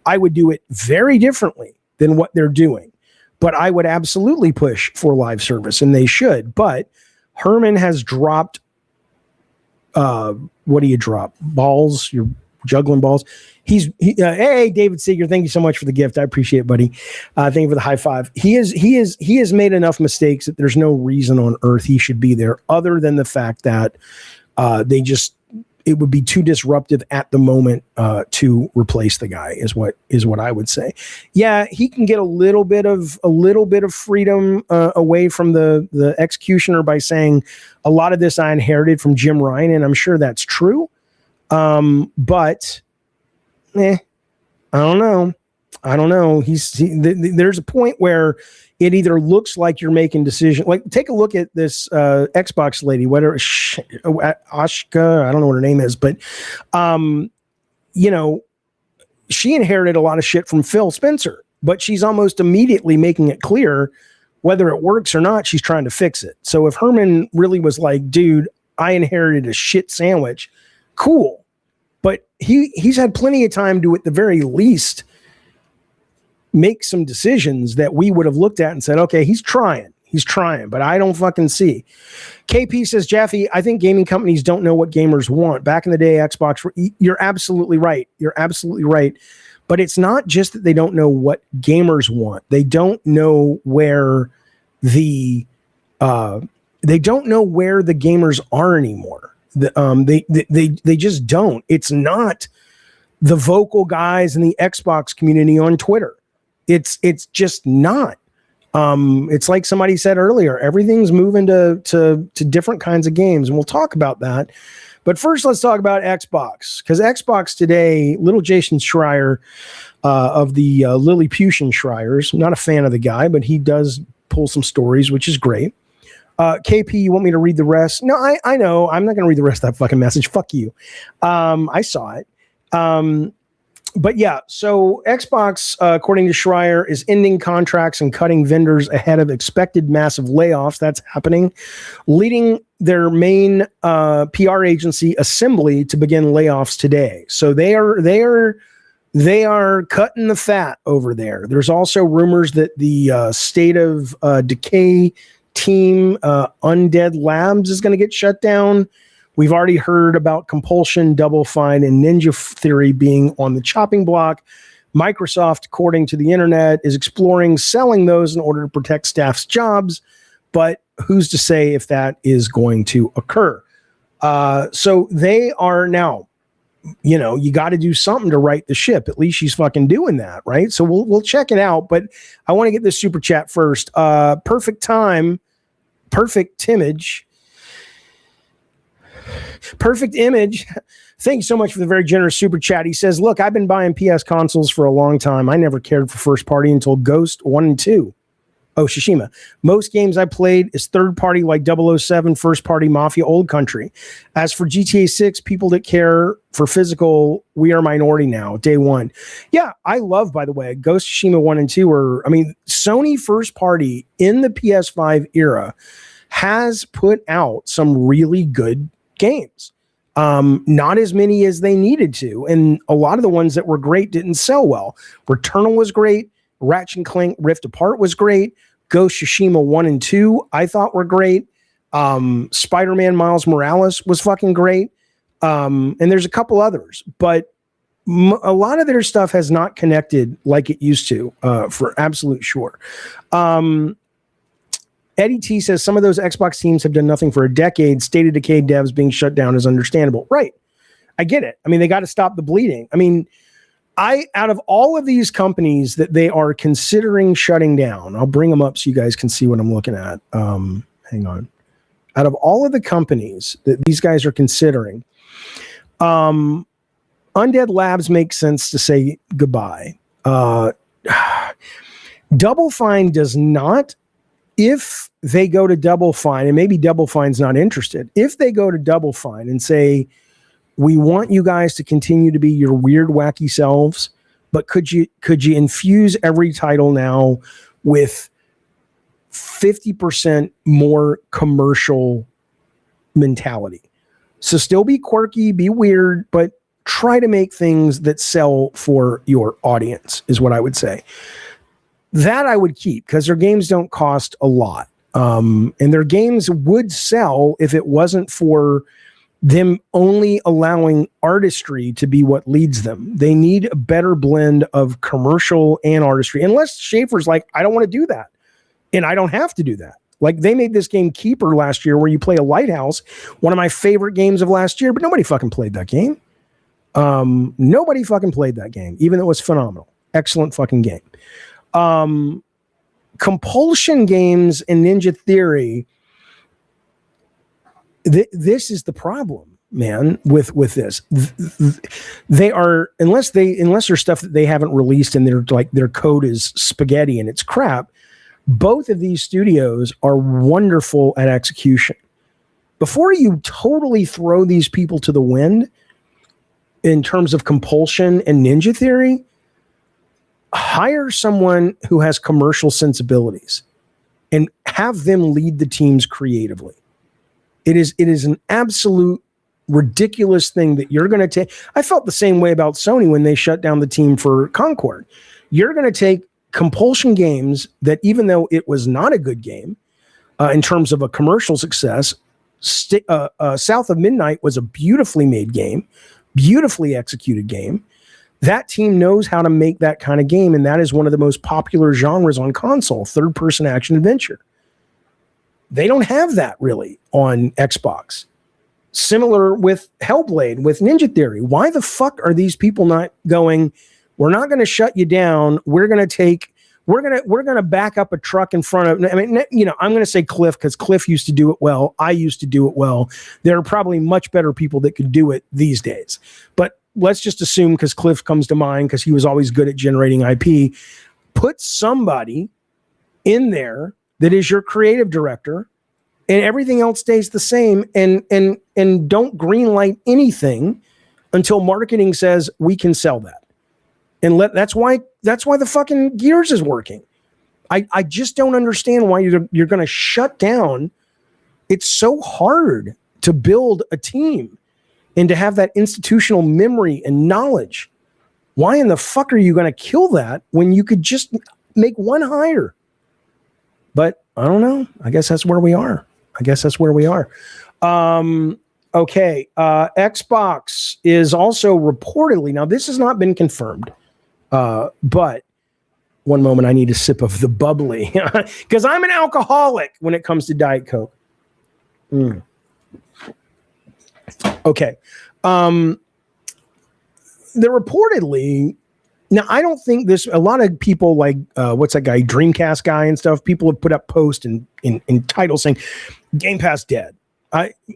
I would do it very differently than what they're doing. But I would absolutely push for live service, and they should. But Herman has dropped, what do you drop? Balls? You're juggling balls. Hey, David Seeger, thank you so much for the gift. I appreciate it, buddy. Thank you for the high five. He has made enough mistakes that there's no reason on earth he should be there, other than the fact that it would be too disruptive at the moment to replace the guy is what I would say. Yeah, he can get a little bit of freedom away from the executioner by saying a lot of this I inherited from Jim Ryan, and I'm sure that's true. But I don't know. There's a point where it either looks like you're making decisions. Like, take a look at this Xbox lady, whether Ashka, I don't know what her name is, but she inherited a lot of shit from Phil Spencer, but she's almost immediately making it clear whether it works or not, she's trying to fix it. So if Herman really was like, dude, I inherited a shit sandwich, cool. But he's had plenty of time to, at the very least, make some decisions that we would have looked at and said, okay, he's trying, but I don't fucking see. KP says, Jaffe, I think gaming companies don't know what gamers want. Back in the day, Xbox, you're absolutely right. But it's not just that they don't know what gamers want. They don't know where the gamers are anymore. They just don't. It's not the vocal guys in the Xbox community on Twitter. It's just not. It's like somebody said earlier, everything's moving to different kinds of games, and we'll talk about that. But first, let's talk about Xbox, because Xbox today, little Jason Schreier of the Lilliputian Schreiers, I'm not a fan of the guy, but he does pull some stories, which is great. KP, you want me to read the rest? No, I know. I'm not going to read the rest of that fucking message. Fuck you. I saw it. But yeah, so Xbox, according to Schreier, is ending contracts and cutting vendors ahead of expected massive layoffs. That's happening, leading their main PR agency, Assembly, to begin layoffs today. So they are cutting the fat over there. There's also rumors that the State of Decay team, Undead Labs, is going to get shut down. We've already heard about Compulsion, Double Fine, and Ninja Theory being on the chopping block. Microsoft, according to the internet, is exploring selling those in order to protect staff's jobs, but who's to say if that is going to occur? So they are now, you got to do something to right the ship. At least she's fucking doing that, right? So we'll check it out, but I want to get this super chat first. Perfect Image. Thank you so much for the very generous super chat. He says, look, I've been buying PS consoles for a long time. I never cared for first party until Ghost 1 and 2. Oh, Tsushima. Most games I played is third party like 007, first party Mafia Old Country. As for GTA 6, people that care for physical, we are minority now, day one. Yeah, I love, by the way, Ghost Tsushima 1 and 2 Sony first party in the PS5 era has put out some really good games. Not as many as they needed to. And a lot of the ones that were great didn't sell well. Returnal was great. Ratchet & Clank Rift Apart was great. Ghost Tsushima 1 and 2 I thought were great. Spider-Man Miles Morales was fucking great. And there's a couple others. But a lot of their stuff has not connected like it used to, for absolute sure. Eddie T says some of those Xbox teams have done nothing for a decade. State of Decay devs being shut down is understandable. Right. I get it. I mean, they got to stop the bleeding. I mean, out of all of these companies that they are considering shutting down, I'll bring them up so you guys can see what I'm looking at. Hang on. Out of all of the companies that these guys are considering, Undead Labs makes sense to say goodbye. Double Fine does not. If they go to Double Fine, and maybe Double Fine's not interested, if they go to Double Fine and say, we want you guys to continue to be your weird, wacky selves, but could you infuse every title now with 50% more commercial mentality? So still be quirky, be weird, but try to make things that sell for your audience, is what I would say. That I would keep, because their games don't cost a lot. And their games would sell if it wasn't for them only allowing artistry to be what leads them. They need a better blend of commercial and artistry. Unless Schaefer's like, I don't want to do that. And I don't have to do that. Like, they made this game Keeper last year where you play a lighthouse, one of my favorite games of last year, but nobody fucking played that game. Nobody fucking played that game, even though it was phenomenal. Excellent fucking game. Compulsion games and Ninja Theory, this is the problem, man, with this. They are, unless there's stuff that they haven't released and they're like, their code is spaghetti and it's crap, both of these studios are wonderful at execution. Before you totally throw these people to the wind in terms of Compulsion and Ninja Theory, hire someone who has commercial sensibilities and have them lead the teams creatively. It is an absolute ridiculous thing that you're going to take. I felt the same way about Sony when they shut down the team for Concord. You're going to take Compulsion games that, even though it was not a good game in terms of a commercial success, South of Midnight was a beautifully made game, beautifully executed game. That team knows how to make that kind of game, and that is one of the most popular genres on console, third-person action adventure. They don't have that really on Xbox. Similar with Hellblade, with Ninja Theory. Why the fuck are these people not going, we're not going to shut you down. We're going to take we're gonna back up a truck in front of. I mean, I'm gonna say Cliff because Cliff used to do it well. I used to do it well. There are probably much better people that could do it these days. But let's just assume because Cliff comes to mind because he was always good at generating IP. Put somebody in there that is your creative director, and everything else stays the same. And don't greenlight anything until marketing says we can sell that. And that's why the fucking Gears is working. I just don't understand why you're going to shut down. It's so hard to build a team and to have that institutional memory and knowledge. Why in the fuck are you going to kill that when you could just make one hire? But I don't know. I guess that's where we are. Okay. Xbox is also reportedly, now this has not been confirmed, but one moment I need a sip of the bubbly because I'm an alcoholic when it comes to Diet Coke. Okay. They're reportedly, now I don't think this, a lot of people like, what's that guy, Dreamcast guy and stuff, people have put up posts in titles saying Game Pass dead.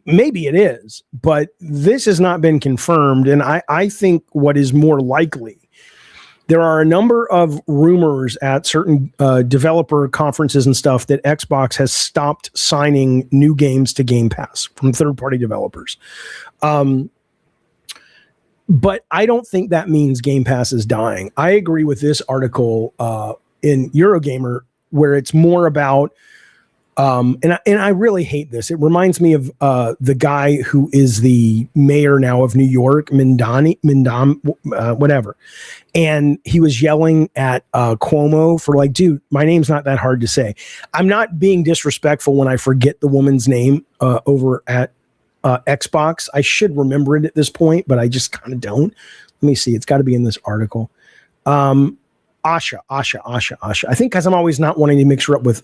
Maybe it is, but this has not been confirmed. And I think what is more likely, there are a number of rumors at certain developer conferences and stuff that Xbox has stopped signing new games to Game Pass from third-party developers. But I don't think that means Game Pass is dying. I agree with this article in Eurogamer where it's more about, and I really hate this. It reminds me of the guy who is the mayor now of New York, Mindam, whatever. And he was yelling at Cuomo for like, dude, my name's not that hard to say. I'm not being disrespectful when I forget the woman's name over at Xbox. I should remember it at this point, but I just kind of don't. Let me see. It's got to be in this article. Asha. I think because I'm always not wanting to mix her up with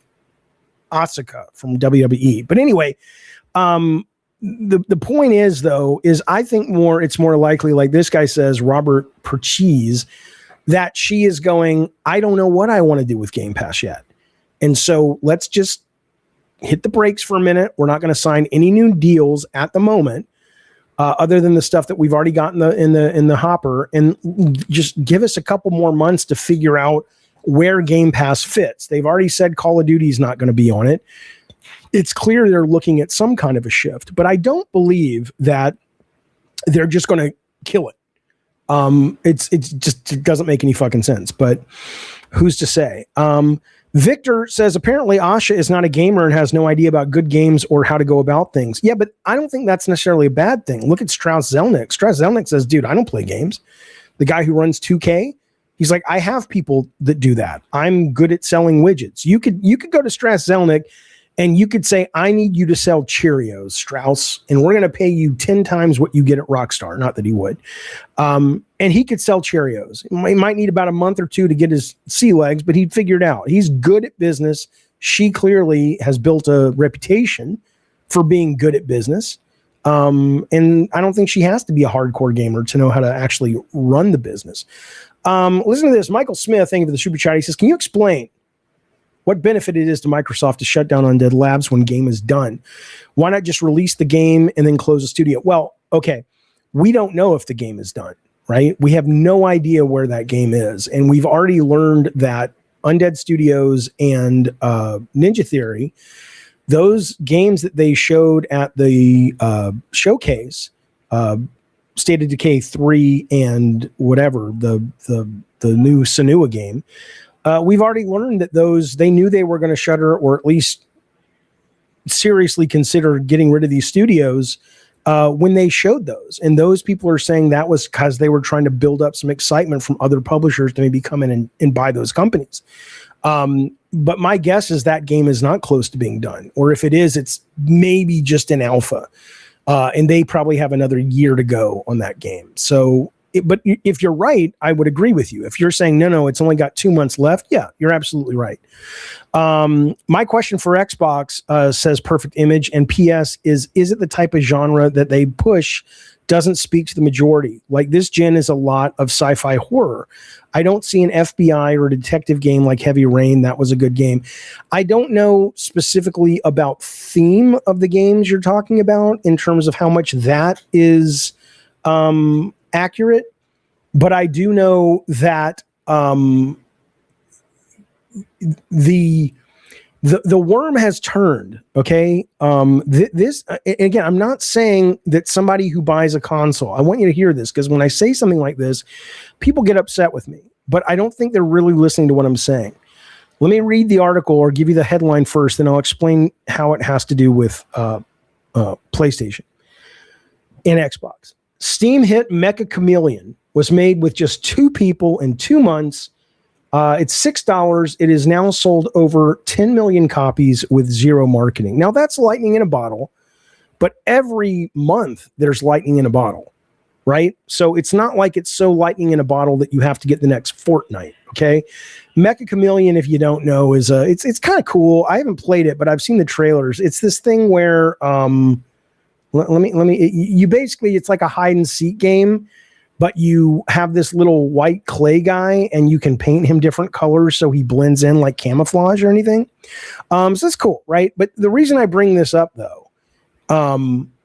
Asuka from WWE. But anyway, the point is though, is I think it's more likely, like this guy says, Robert Percheese, that she is going, I don't know what I want to do with Game Pass yet. And so let's just hit the brakes for a minute. We're not going to sign any new deals at the moment, other than the stuff that we've already got in the hopper, and just give us a couple more months to figure out where Game Pass fits. They've already said Call of Duty is not going to be on it. It's clear they're looking at some kind of a shift, but I don't believe that they're just going to kill it. It doesn't make any fucking sense, but who's to say? Victor says, apparently Asha is not a gamer and has no idea about good games or how to go about things. Yeah, but I don't think that's necessarily a bad thing. Look at Strauss Zelnick. Strauss Zelnick says, dude, I don't play games. The guy who runs 2K, he's like, I have people that do that. I'm good at selling widgets. You could go to Strauss Zelnick and you could say, I need you to sell Cheerios, Strauss, and we're going to pay you 10 times what you get at Rockstar. Not that he would. And he could sell Cheerios. He might need about a month or two to get his sea legs, but he'd figure it out. He's good at business. She clearly has built a reputation for being good at business. And I don't think she has to be a hardcore gamer to know how to actually run the business. Listen to this. Michael Smith, thank you for the super chat. He says, can you explain what benefit it is to Microsoft to shut down Undead Labs when game is done? Why not just release the game and then close the studio? Well, okay, we don't know if the game is done, right? We have no idea where that game is. And we've already learned that Undead Studios and Ninja Theory, those games that they showed at the showcase, State of Decay 3 and whatever, the new Senua game, we've already learned that they knew they were going to shutter or at least seriously consider getting rid of these studios when they showed those. And those people are saying that was because they were trying to build up some excitement from other publishers to maybe come in and buy those companies. But my guess is that game is not close to being done. Or if it is, it's maybe just an alpha. And they probably have another year to go on that game. So, but if you're right, I would agree with you. If you're saying, no, it's only got 2 months left. Yeah, you're absolutely right. My question for Xbox says Perfect Image and PS is it the type of genre that they push doesn't speak to the majority. Like this gen is a lot of sci-fi horror. I don't see an FBI or a detective game like Heavy Rain. That was a good game. I don't know specifically about theme of the games you're talking about in terms of how much that is accurate, but I do know that the worm has turned. Okay. This again, I'm not saying that somebody who buys a console, I want you to hear this, because when I say something like this, people get upset with me, but I don't think they're really listening to what I'm saying. Let me read the article or give you the headline first, and I'll explain how it has to do with PlayStation and Xbox. Steam hit Mecha Chameleon was made with just 2 people in 2 months. It's $6. It is now sold over 10 million copies with 0 marketing. Now that's lightning in a bottle, but every month there's lightning in a bottle, right? So it's not like it's so lightning in a bottle that you have to get the next fortnight. Okay. Mecha Chameleon, if you don't know, is it's kind of cool. I haven't played it, but I've seen the trailers. It's this thing where, you basically, it's like a hide and seek game, but you have this little white clay guy and you can paint him different colors so he blends in like camouflage or anything. So that's cool, right? But the reason I bring this up, though,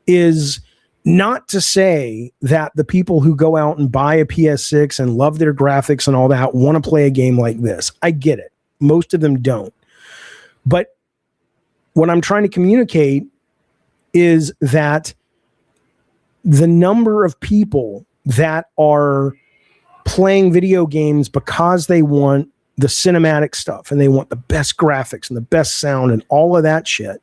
is not to say that the people who go out and buy a PS6 and love their graphics and all that want to play a game like this. I get it. Most of them don't. But what I'm trying to communicate is that the number of people that are playing video games because they want the cinematic stuff and they want the best graphics and the best sound and all of that shit,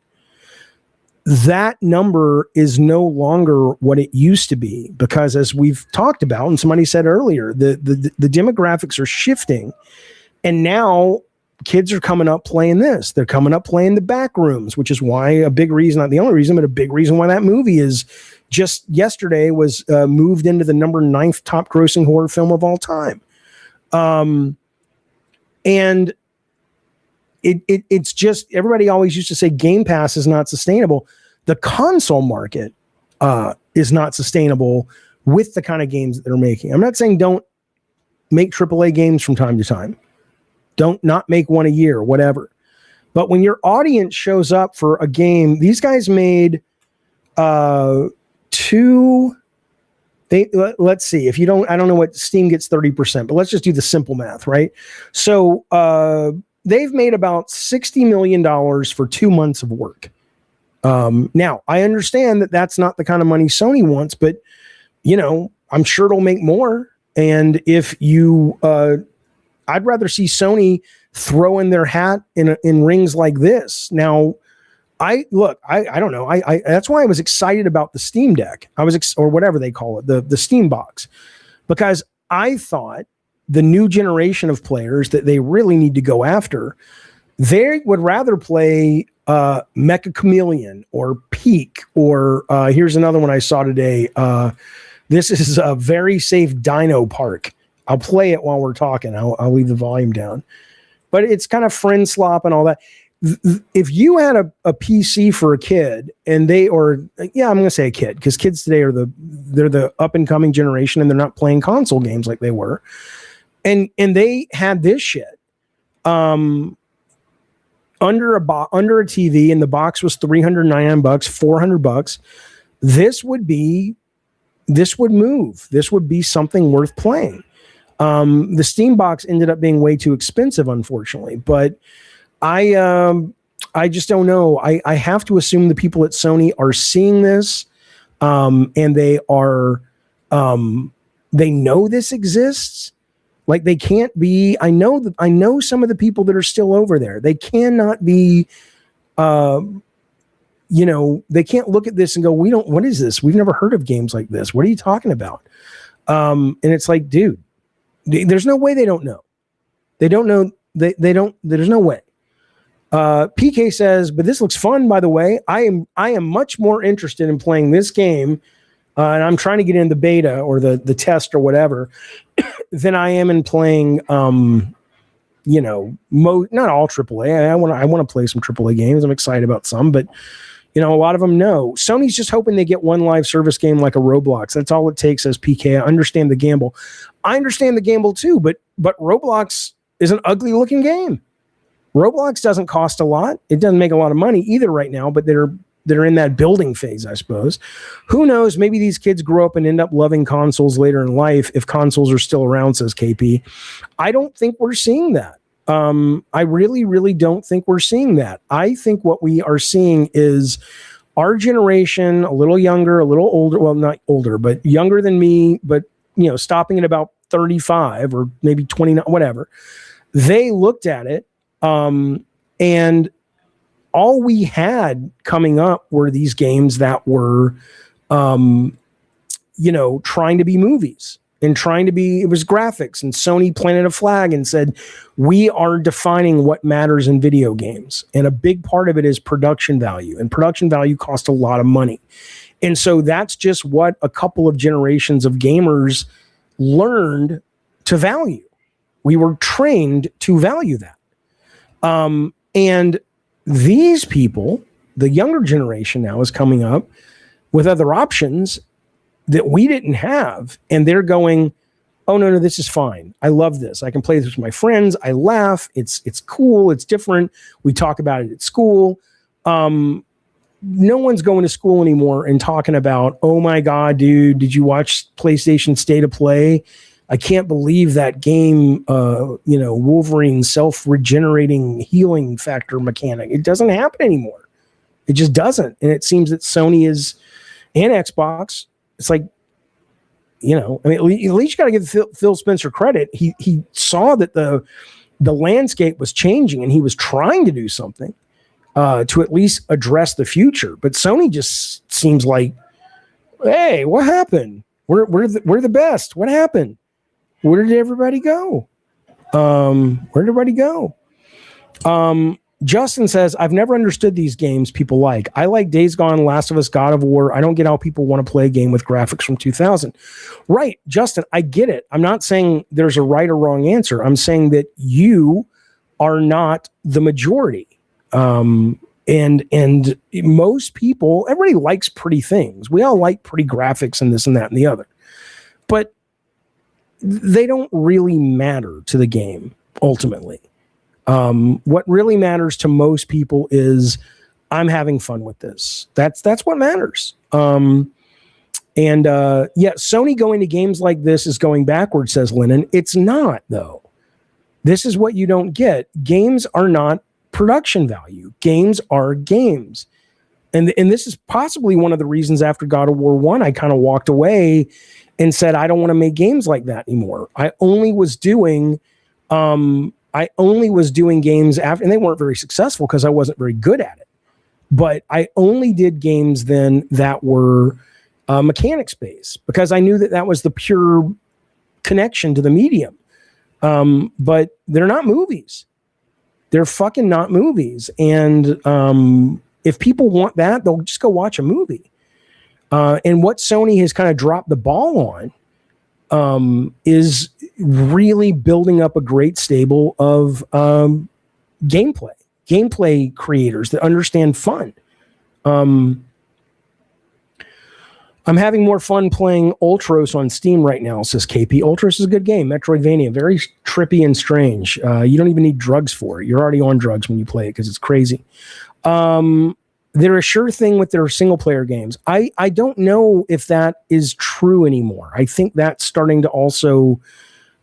that number is no longer what it used to be, because as we've talked about, and somebody said earlier, the demographics are shifting, and now kids are coming up playing this. They're coming up playing the back rooms, which is why a big reason, not the only reason, but a big reason why that movie is just yesterday was moved into the number 9th top grossing horror film of all time. And it's just, everybody always used to say Game Pass is not sustainable. The console market is not sustainable with the kind of games that they're making. I'm not saying don't make AAA games from time to time. Don't not make one a year, whatever. But when your audience shows up for a game, these guys made let's see, if you don't, I don't know what Steam gets 30%, but let's just do the simple math, right? So they've made about $60 million for 2 months of work. Now I understand that that's not the kind of money Sony wants, but you know, I'm sure it'll make more. And if you, I'd rather see Sony throw in their hat in rings like this. Now, I don't know. I that's why I was excited about the Steam Deck. Or whatever they call it, the Steam Box, because I thought the new generation of players that they really need to go after, they would rather play Mecha Chameleon or Peak, or here's another one I saw today. This is a Very Safe Dino Park. I'll play it while we're talking. I'll leave the volume down, but it's kind of friend slop and all that. If you had a PC for a kid and I'm going to say a kid, because kids today they're the up and coming generation and they're not playing console games like they were. And they had this shit, under a TV, and the box was $399, $400. This would move. This would be something worth playing. The Steam Box ended up being way too expensive, unfortunately, but I just don't know. I have to assume the people at Sony are seeing this, and they are, they know this exists. Like they can't be, I know some of the people that are still over there, they cannot be, they can't look at this and go, what is this? We've never heard of games like this. What are you talking about? And it's like, dude, there's no way they don't know. They don't know. They don't, there's no way. PK says, but this looks fun, by the way. I am much more interested in playing this game, and I'm trying to get in the beta or the test or whatever, than I am in playing, not all AAA. I want to play some AAA games. I'm excited about some, but You know, a lot of them know. Sony's just hoping they get one live service game like a Roblox. That's all it takes, says PK. I understand the gamble. I understand the gamble too, but Roblox is an ugly looking game. Roblox doesn't cost a lot. It doesn't make a lot of money either right now, but they're in that building phase, I suppose. Who knows? Maybe these kids grow up and end up loving consoles later in life if consoles are still around, says KP. I don't think we're seeing that. I really, really don't think we're seeing that. I think what we are seeing is our generation, a little younger, a little older, well, not older, but younger than me, but, you know, stopping at about 35 or maybe 29, whatever. They looked at it, and all we had coming up were these games that were, you know, trying to be movies. And trying to be, it was graphics, and Sony planted a flag and said, we are defining what matters in video games. And a big part of it is production value, and production value costs a lot of money. And so that's just what a couple of generations of gamers learned to value. We were trained to value that. And these people, the younger generation now, is coming up with other options that we didn't have, and they're going, oh no, this is fine. I love this. I can play this with my friends. I laugh. It's cool. It's different. We talk about it at school. No one's going to school anymore and talking about, oh my God, dude, did you watch PlayStation State of Play? I can't believe that game, you know, Wolverine self-regenerating healing factor mechanic. It doesn't happen anymore. It just doesn't. And it seems that Sony is, and Xbox, it's like, you know, I mean, at least you got to give Phil Spencer credit. He saw that the landscape was changing, and he was trying to do something to at least address the future. But Sony just seems like, hey, what happened? We're the best. What happened? Where did everybody go? Justin says, I've never understood these games people like. I like Days Gone, Last of Us, God of War. I don't get how people want to play a game with graphics from 2000. Right, Justin, I get it. I'm not saying there's a right or wrong answer. I'm saying that you are not the majority. And most people, everybody likes pretty things. We all like pretty graphics and this and that and the other. But they don't really matter to the game, ultimately. What really matters to most people is I'm having fun with this. That's what matters. Yeah, Sony going to games like this is going backwards, says Lennon. It's not, though. This is what you don't get. Games are not production value. Games are games. And this is possibly one of the reasons after God of War 1, I kind of walked away and said, I don't want to make games like that anymore. I only was doing games after, and they weren't very successful because I wasn't very good at it. But I only did games then that were mechanics based because I knew that was the pure connection to the medium. But they're not movies. They're fucking not movies. And if people want that, they'll just go watch a movie. And what Sony has kind of dropped the ball on is really building up a great stable of gameplay creators that understand fun. I'm having more fun playing Ultros on Steam right now, says KP. Ultros is a good game, Metroidvania, very trippy and strange. You don't even need drugs for it. You're already on drugs when you play it because it's crazy. They're a sure thing with their single-player games. I don't know if that is true anymore. I think that's starting to also...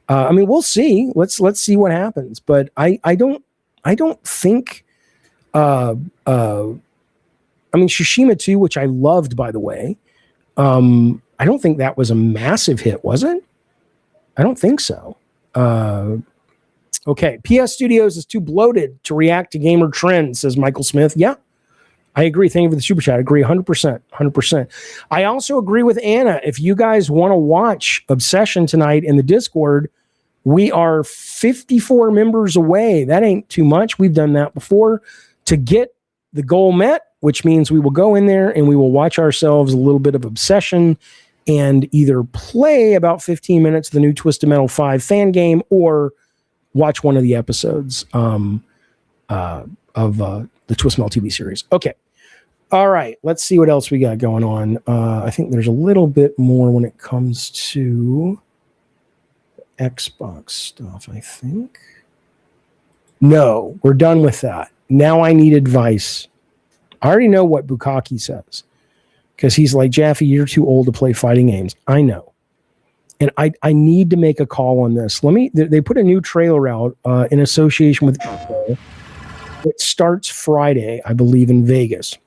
I mean, we'll see. Let's see what happens. But I don't think... I mean, Tsushima 2, which I loved, by the way, I don't think that was a massive hit, was it? I don't think so. Okay. PS Studios is too bloated to react to gamer trends, says Michael Smith. Yeah, I agree. Thank you for the super chat. I agree 100%. 100%. I also agree with Anna. If you guys want to watch Obsession tonight in the Discord, we are 54 members away. That ain't too much. We've done that before to get the goal met, which means we will go in there and we will watch ourselves a little bit of Obsession and either play about 15 minutes of the new Twisted Metal 5 fan game or watch one of the episodes of the Twisted Metal TV series. Okay. All right, let's see what else we got going on. I think there's a little bit more when it comes to Xbox stuff, I think. No, we're done with that. Now I need advice. I already know what Bukaki says because he's like, Jaffe, you're too old to play fighting games. I know. And I need to make a call on this. They put a new trailer out in association with AAA. It starts Friday, I believe, in Vegas.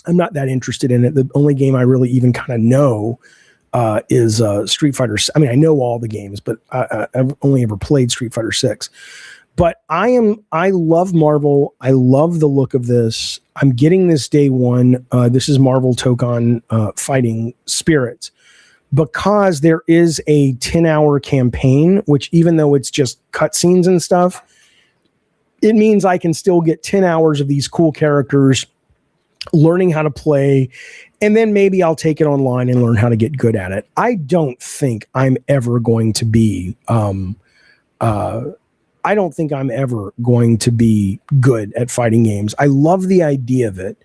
I'm not that interested in it. The only game I really even kind of know is Street Fighter. I mean, I know all the games, but I've only ever played Street Fighter 6. But I love Marvel. I love the look of this. I'm getting this day one. This is Marvel Tokon Fighting Spirits, because there is a 10-hour campaign, which even though it's just cutscenes and stuff, it means I can still get 10 hours of these cool characters learning how to play, and then maybe I'll take it online and learn how to get good at it. I don't think I'm ever going to be I don't think I'm ever going to be good at fighting games. I love the idea of it.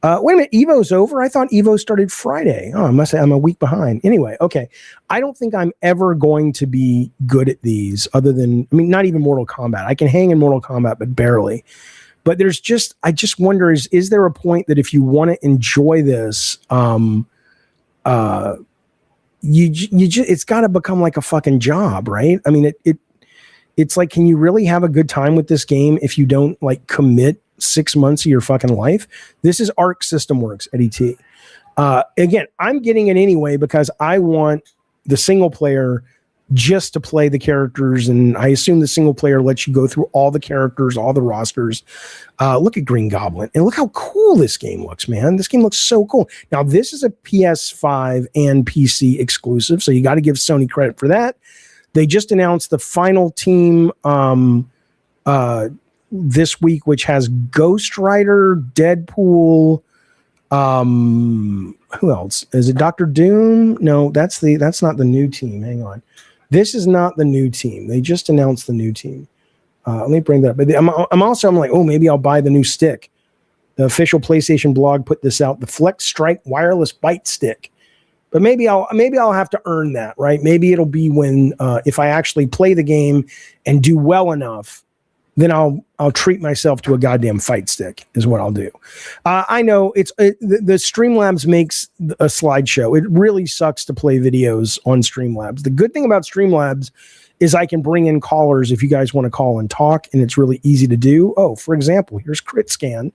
Wait a minute, Evo's over? I thought Evo started Friday. Oh, I must say I'm a week behind. Anyway, okay. I don't think I'm ever going to be good at these other than, I mean, not even Mortal Kombat. I can hang in Mortal Kombat, but barely. But I just wonder, is there a point that if you want to enjoy this, it's got to become like a fucking job, right? I mean, it's like, can you really have a good time with this game if you don't like commit 6 months of your fucking life? This is Arc System Works at ET. Again, I'm getting it anyway because I want the single player just to play the characters, and I assume the single player lets you go through all the characters, all the rosters. Look at Green Goblin, and look how cool this game looks, man. This game looks so cool. Now, this is a PS5 and PC exclusive, so you got to give Sony credit for that. They just announced the final team this week, which has Ghost Rider, Deadpool. Who else? Is it Dr. Doom? No, that's not the new team. Hang on. This is not the new team. They just announced the new team. Let me bring that up. But I'm like, oh, maybe I'll buy the new stick. The official PlayStation blog put this out, the Flex Strike wireless bite stick. But maybe I'll have to earn that, right? Maybe it'll be when if I actually play the game and do well enough, then I'll treat myself to a goddamn fight stick is what I'll do. I know the Streamlabs makes a slideshow. It really sucks to play videos on Streamlabs. The good thing about Streamlabs is I can bring in callers if you guys want to call and talk, and it's really easy to do. Oh, for example, here's Crit Scan.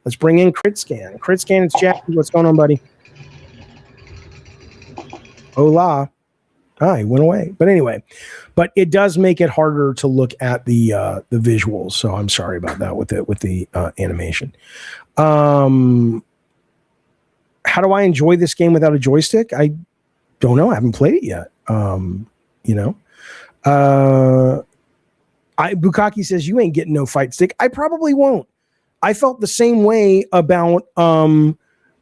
Let's bring in Crit Scan. Crit Scan, it's Jaffe. What's going on, buddy? Hola. He went away. But anyway, it does make it harder to look at the visuals. So I'm sorry about that with the animation. How do I enjoy this game without a joystick? I don't know. I haven't played it yet. Bukaki says you ain't getting no fight stick. I probably won't. I felt the same way about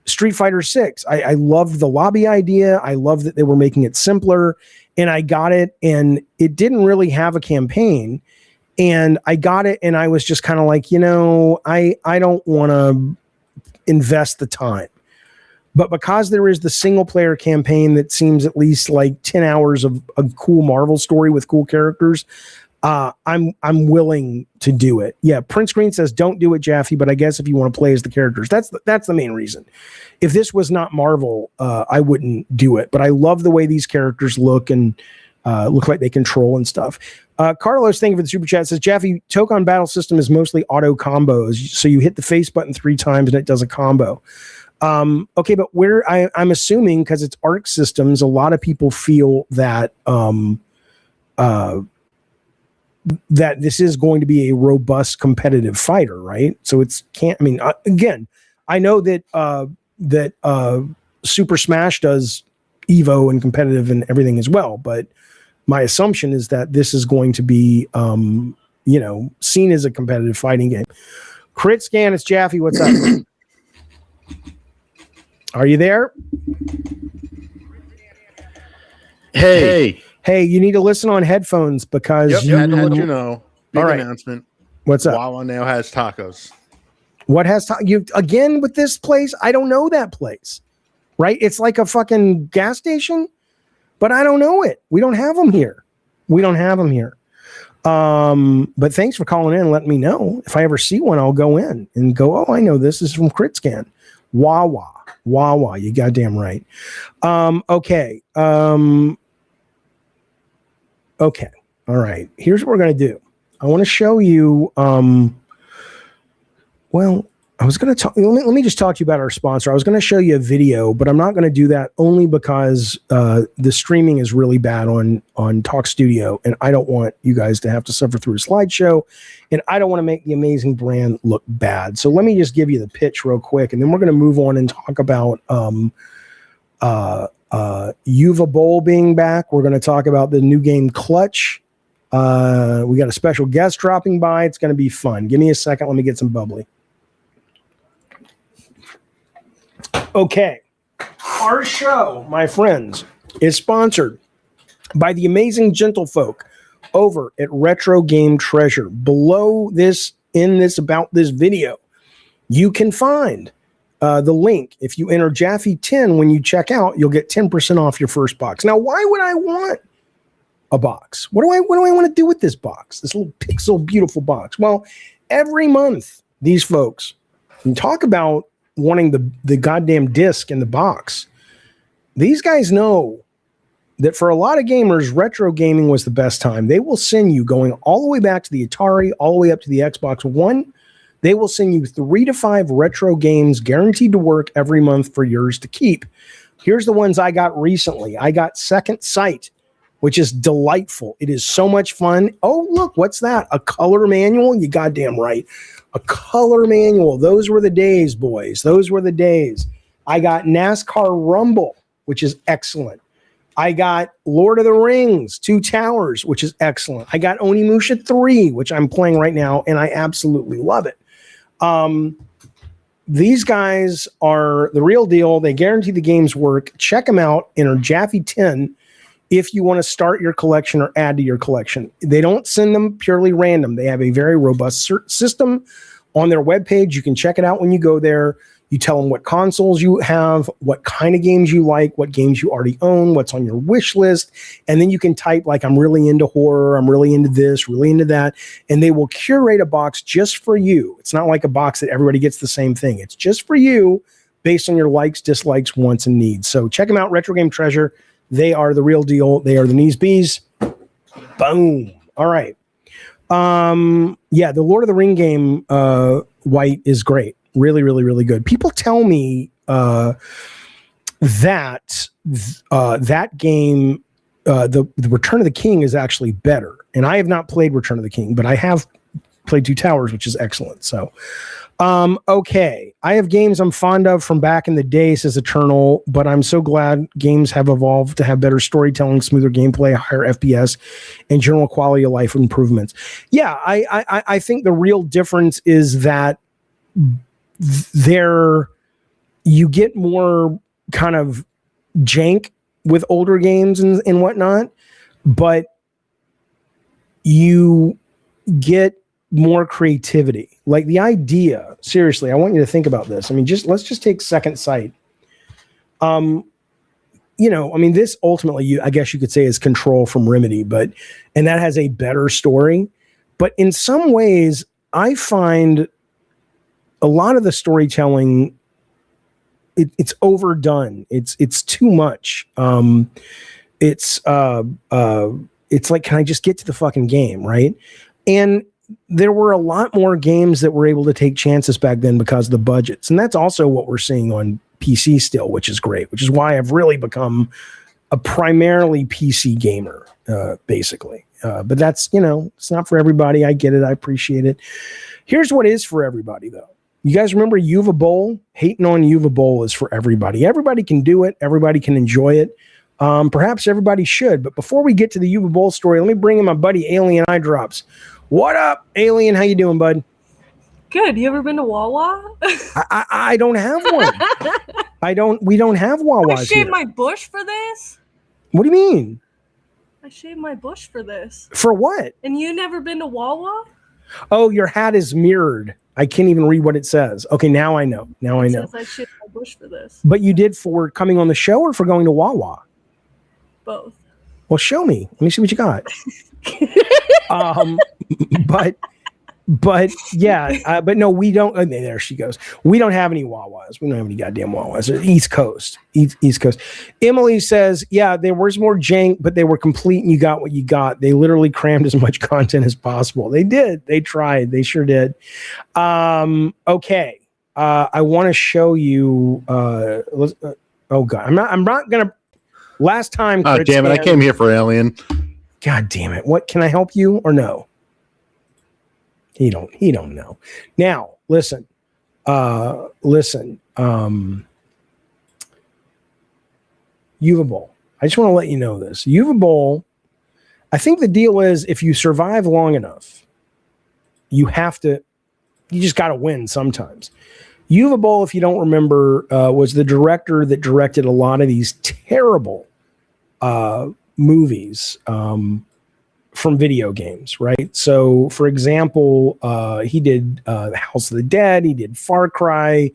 Street Fighter 6. I loved the lobby idea. I love that they were making it simpler, and I got it, and it didn't really have a campaign, and I got it, and I was just kind of like, I don't want to invest the time. But because there is the single player campaign that seems at least like 10 hours of a cool Marvel story with cool characters, I'm willing to do it. Yeah, Prince Green says don't do it, Jaffe, but I guess if you want to play as the characters, that's the main reason. If this was not Marvel, I wouldn't do it. But I love the way these characters look and look like they control and stuff. Carlos, thank you for the super chat. Says Jaffe, Tokon battle system is mostly auto combos, so you hit the face button 3 times and it does a combo. Okay, but I'm assuming because it's Arc Systems, a lot of people feel that that this is going to be a robust competitive fighter, right? So again, I know that Super Smash does Evo and competitive and everything as well, but my assumption is that this is going to be seen as a competitive fighting game. Crit Scan, it's Jaffe. What's up? Are you there? Hey, you need to listen on headphones because I had to let you know. Big announcement. What's up? Wawa now has tacos. What has you again with this place? I don't know that place, right? It's like a fucking gas station, but I don't know it. We don't have them here. But thanks for calling in and letting me know. If I ever see one, I'll go in and go, oh, I know this is from CritScan. Wawa. You goddamn right. Okay. Okay. All right. Here's what we're going to do. I want to show you, well, I was going to talk, let me just talk to you about our sponsor. I was going to show you a video, but I'm not going to do that only because the streaming is really bad on Talk Studio, and I don't want you guys to have to suffer through a slideshow, and I don't want to make the amazing brand look bad. So let me just give you the pitch real quick, and then we're going to move on and talk about Yuva Bowl being back. We're going to talk about the new game Clutch. We got a special guest dropping by. It's going to be fun. Give me a second. Let me get some bubbly. Okay. Our show, my friends, is sponsored by the amazing gentlefolk over at Retro Game Treasure. Below this, about this video, you can find the link. If you enter Jaffe 10 when you check out, you'll get 10% off your first box. Now, why would I want a box? What do I want to do with this box? This little pixel beautiful box. Well, every month, these folks can talk about wanting the goddamn disc in the box. These guys know that for a lot of gamers, retro gaming was the best time. They will send you, going all the way back to the Atari, all the way up to the Xbox One, they will send you 3 to 5 retro games guaranteed to work every month for yours to keep. Here's the ones I got recently. I got Second Sight, which is delightful. It is so much fun. Oh, look, what's that? A color manual? You goddamn right. A color manual. Those were the days, boys. Those were the days. I got NASCAR Rumble, which is excellent. I got Lord of the Rings, Two Towers, which is excellent. I got Onimusha 3, which I'm playing right now, and I absolutely love it. These guys are the real deal. They guarantee the games work. Check them out. Enter Jaffe 10 if you want to start your collection or add to your collection. They don't send them purely random. They have a very robust system on their webpage. You can check it out when you go there. You tell them what consoles you have, what kind of games you like, what games you already own, what's on your wish list. And then you can type like, I'm really into horror, I'm really into this, really into that. And they will curate a box just for you. It's not like a box that everybody gets the same thing. It's just for you based on your likes, dislikes, wants, and needs. So check them out, Retro Game Treasure. They are the real deal. They are the knees bees. Boom. All right. Yeah, the Lord of the Ring game, White, is great. Really, really, really good. People tell me that game, the Return of the King, is actually better. And I have not played Return of the King, but I have played Two Towers, which is excellent. So, okay. I have games I'm fond of from back in the day, says Eternal, but I'm so glad games have evolved to have better storytelling, smoother gameplay, higher FPS, and general quality of life improvements. Yeah, I think the real difference is that you get more kind of jank with older games and whatnot, but you get more creativity. Like the idea, seriously, I want you to think about this. I mean, let's just take Second Sight. This ultimately, I guess you could say, is Control from Remedy, and that has a better story. But in some ways, I find a lot of the storytelling, it's overdone. It's too much. It's like, can I just get to the fucking game, right? And there were a lot more games that were able to take chances back then because of the budgets. And that's also what we're seeing on PC still, which is great, which is why I've really become a primarily PC gamer, basically. But that's, it's not for everybody. I get it. I appreciate it. Here's what is for everybody, though. You guys remember Yuva Bowl? Hating on Yuva Bowl is for everybody. Everybody can do it. Everybody can enjoy it. Perhaps everybody should. But before we get to the Yuva Bowl story, let me bring in my buddy Alien Eye Drops. What up, Alien? How you doing, bud? Good. You ever been to Wawa? I don't have one. We don't have Wawas I shaved my bush for this. What do you mean? I shaved my bush for this. For what? And you never been to Wawa? Oh, your hat is mirrored. I can't even read what it says. Okay, now I know. Now I It know. says I shit my bush for this. But you did for coming on the show or for going to Wawa? Both. Well, show me. Let me see what you got. But yeah, but no, we don't. There she goes. We don't have any Wawas. We don't have any goddamn Wawas. East Coast. East Coast. Emily says, yeah, there was more jank, but they were complete and you got what you got. They literally crammed as much content as possible. They did. They tried. They sure did. Okay. I want to show you. Oh, God. I'm not going to. Last time. Oh, damn it. I came here for Alien. God damn it. What? Can I help you or no? He don't know. Now, listen. Yuva Bowl. I just want to let you know this. Yuva Bowl, I think the deal is if you survive long enough, you just got to win sometimes. Yuva Bowl, if you don't remember, was the director that directed a lot of these terrible movies from video games, right? So, for example, he did The House of the Dead. He did Far Cry.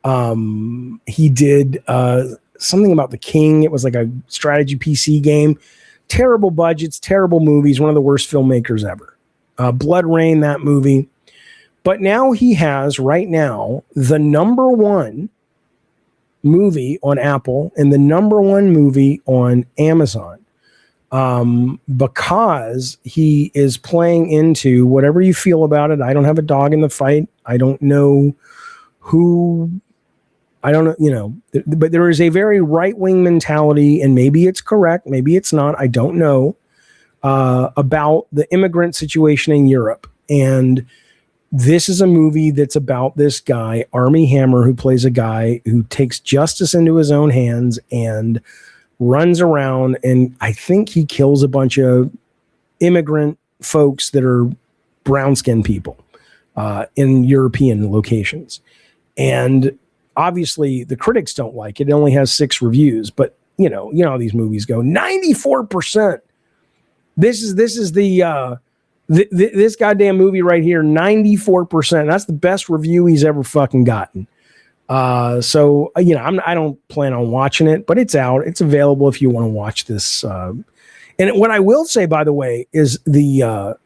He did something about the King. It was like a strategy PC game. Terrible budgets, terrible movies. One of the worst filmmakers ever. Blood Rain, that movie. But now he has, right now, the number one movie on Apple and the number one movie on Amazon. Because he is playing into whatever you feel about it. I don't have a dog in the fight. I don't know but there is a very right-wing mentality, and maybe it's correct, maybe it's not, I don't know, about the immigrant situation in Europe. And this is a movie that's about this guy, Armie Hammer, who plays a guy who takes justice into his own hands and runs around, and I think he kills a bunch of immigrant folks that are brown-skinned people in European locations. And obviously the critics don't like it. It only has 6 reviews, but you know how these movies go. 94%. This is this goddamn movie right here, 94%. That's the best review he's ever fucking gotten. So I don't plan on watching it, but it's out. It's available if you want to watch this. And what I will say, by the way, is the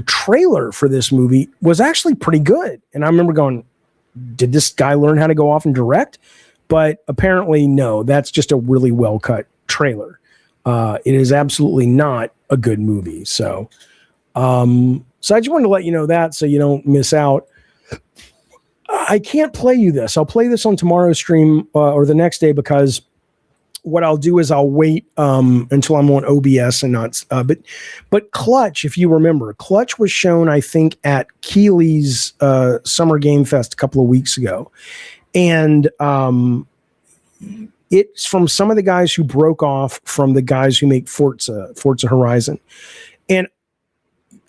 trailer for this movie was actually pretty good. And I remember going, did this guy learn how to go off and direct? But apparently, no, that's just a really well cut trailer. It is absolutely not a good movie. So I just wanted to let you know that so you don't miss out. I can't play you this. I'll play this on tomorrow's stream or the next day, because what I'll do is I'll wait until I'm on OBS and not. But Clutch, if you remember, Clutch was shown, I think, at Keeley's Summer Game Fest a couple of weeks ago, and it's from some of the guys who broke off from the guys who make Forza Horizon, and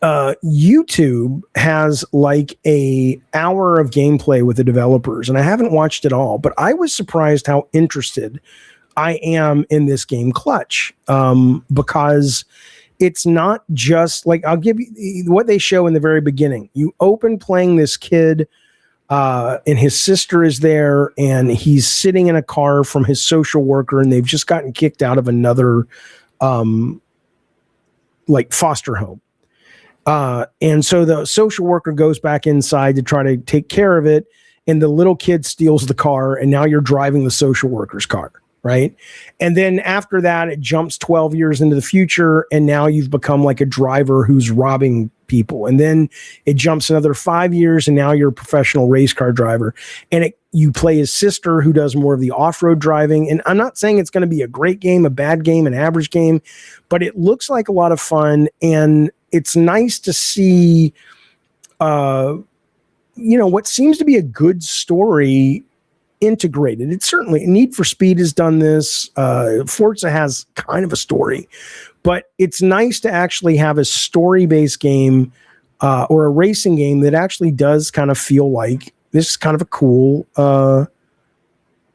YouTube has like a hour of gameplay with the developers, and I haven't watched it all, but I was surprised how interested I am in this game Clutch, because it's not just like, I'll give you what they show in the very beginning. You open playing this kid, and his sister is there, and he's sitting in a car from his social worker, and they've just gotten kicked out of another like foster home. And so the social worker goes back inside to try to take care of it, and the little kid steals the car, and now you're driving the social worker's car, right? And then after that, it jumps 12 years into the future, and now you've become like a driver who's robbing people. And then it jumps another 5 years, and now you're a professional race car driver. And you play his sister, who does more of the off-road driving. And I'm not saying it's going to be a great game, a bad game, an average game, but it looks like a lot of fun, and it's nice to see, what seems to be a good story integrated. It's certainly Need for Speed has done this. Forza has kind of a story, but it's nice to actually have a story-based game or a racing game that actually does kind of feel like this is kind of a cool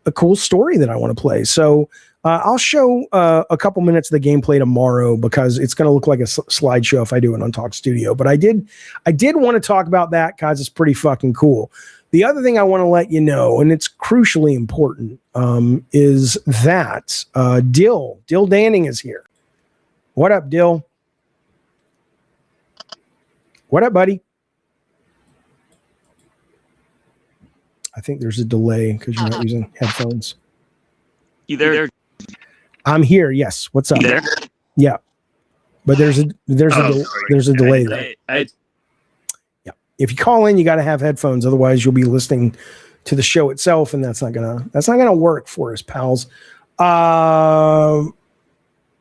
a cool story that I want to play. So I'll show a couple minutes of the gameplay tomorrow because it's going to look like a slideshow if I do it on Talk Studio. But I did want to talk about that because it's pretty fucking cool. The other thing I want to let you know, and it's crucially important, is that Dill Danning is here. What up, Dill? What up, buddy? I think there's a delay because you're not using headphones. You there? I'm here. Yes. What's up? You there? Yeah, but there's a delay there. Yeah. If you call in, you got to have headphones. Otherwise, you'll be listening to the show itself, and that's not gonna work for us, pals.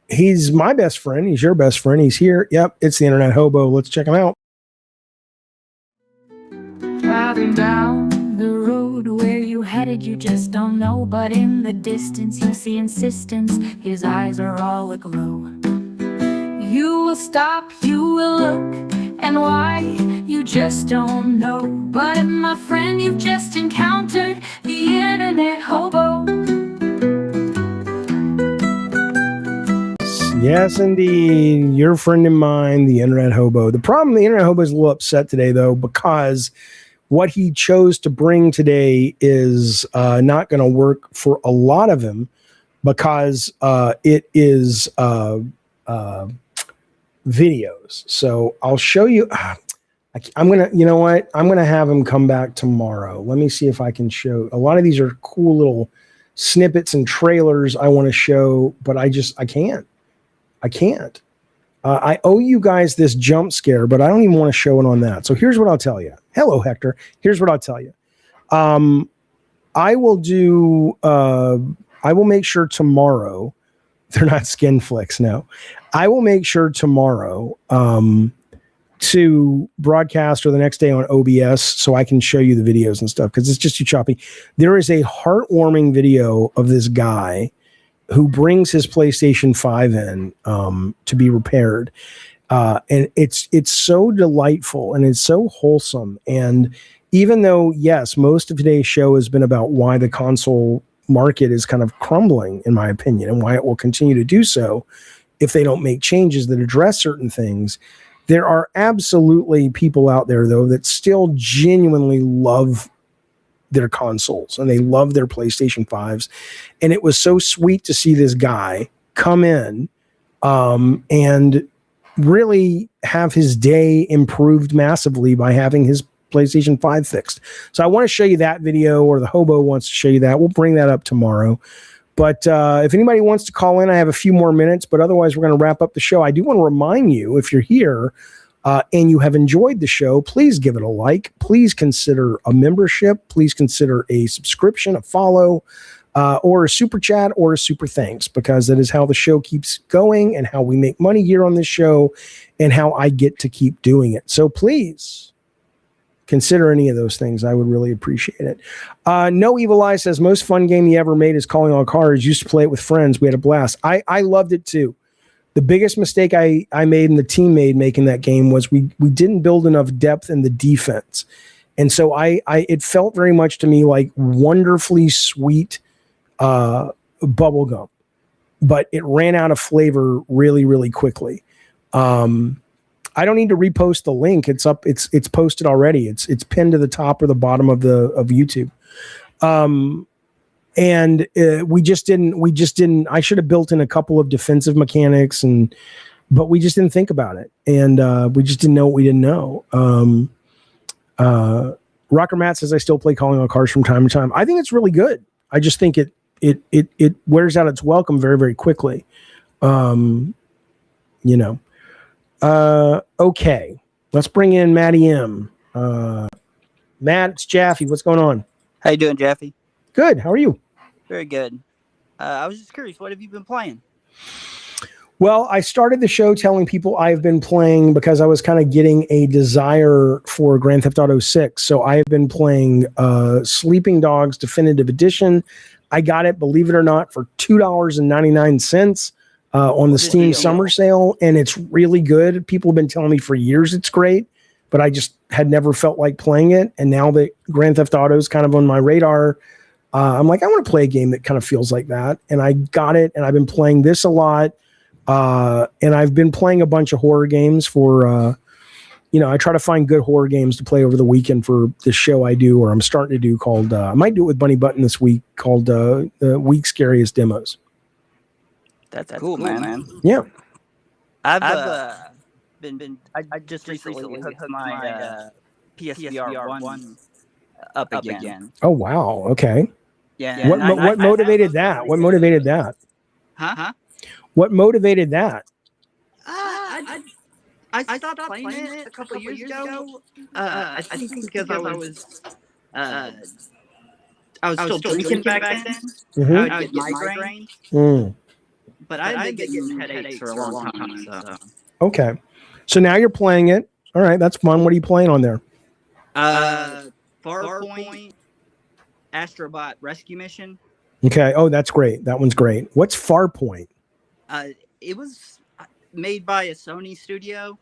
He's my best friend. He's your best friend. He's here. Yep. It's the Internet Hobo. Let's check him out. Driving down the road where you headed, you just don't know. But in the distance, you see insistence. His eyes are all aglow. You will stop, you will look, and why, you just don't know. But my friend, you've just encountered the Internet Hobo. Yes, indeed. Your friend and mine, the Internet Hobo. The problem, the Internet Hobo is a little upset today, though, because what he chose to bring today is not going to work for a lot of them because it is videos. So I'll show you. I'm going to, you know what? I'm going to have him come back tomorrow. Let me see if I can show. A lot of these are cool little snippets and trailers I want to show, but I can't. I owe you guys this jump scare, but I don't even want to show it on that. So here's what I'll tell you. Hello, Hector. Here's what I'll tell you. I will make sure tomorrow, they're not skin flicks, no. I will make sure tomorrow to broadcast or the next day on OBS so I can show you the videos and stuff because it's just too choppy. There is a heartwarming video of this guy who brings his PlayStation 5 in to be repaired. And it's so delightful and it's so wholesome. And even though, yes, most of today's show has been about why the console market is kind of crumbling, in my opinion, and why it will continue to do so if they don't make changes that address certain things, there are absolutely people out there, though, that still genuinely love their consoles and they love their PlayStation 5s. And it was so sweet to see this guy come in and really have his day improved massively by having his PlayStation 5 fixed. So I want to show you that video, or the Hobo wants to show you that. We'll bring that up tomorrow. But if anybody wants to call in, I have a few more minutes, but otherwise we're going to wrap up the show. I do want to remind you, if you're here and you have enjoyed the show, please give it a like. Please consider a membership. Please consider a subscription, a follow, or a super chat, or a super thanks, because that is how the show keeps going and how we make money here on this show and how I get to keep doing it. So please consider any of those things. I would really appreciate it. No Evil Eye says, most fun game you ever made is Calling All Cards. Used to play it with friends. We had a blast. I loved it too. The biggest mistake I made and the team made making that game was we didn't build enough depth in the defense. And so it felt very much to me like wonderfully sweet bubble gum, but it ran out of flavor really, really quickly. I don't need to repost the link. It's up. It's posted already. It's pinned to the top or the bottom of YouTube. And we just didn't. I should have built in a couple of defensive mechanics, but we just didn't think about it, and we just didn't know what we didn't know. Rocker Matt says, I still play Calling All Cards from time to time. I think it's really good. I just think it wears out its welcome very, very quickly. Okay, let's bring in Matty M. Matt, it's Jaffe. What's going on? How you doing, Jaffe? Good. How are you? Very good. I was just curious, what have you been playing? Well, I started the show telling people I've been playing because I was kind of getting a desire for Grand Theft Auto 6. So I have been playing Sleeping Dogs Definitive Edition. I got it, believe it or not, for $2.99 on the Steam summer sale, and it's really good. People have been telling me for years it's great, but I just had never felt like playing it. And now that Grand Theft Auto is kind of on my radar, I'm like, I want to play a game that kind of feels like that. And I got it. And I've been playing this a lot. And I've been playing a bunch of horror games for, I try to find good horror games to play over the weekend for this show I do, or I'm starting to do called, I might do it with Bunny Button this week, called the Week's Scariest Demos. That's cool, man. Yeah. I've I just recently hooked my PSVR 1 up again. Oh, wow. Okay. Yeah. What motivated that? What motivated that? Huh? What motivated that? I stopped playing it a couple years ago. I think because I was still drinking back then. Mm-hmm. I would get migraine. Mm. But I've been getting headaches for a long time. So. Okay. So now you're playing it. All right. That's fun. What are you playing on there? Farpoint Astrobot Rescue Mission. Okay. Oh, that's great. That one's great. What's Farpoint? It was made by a Sony studio.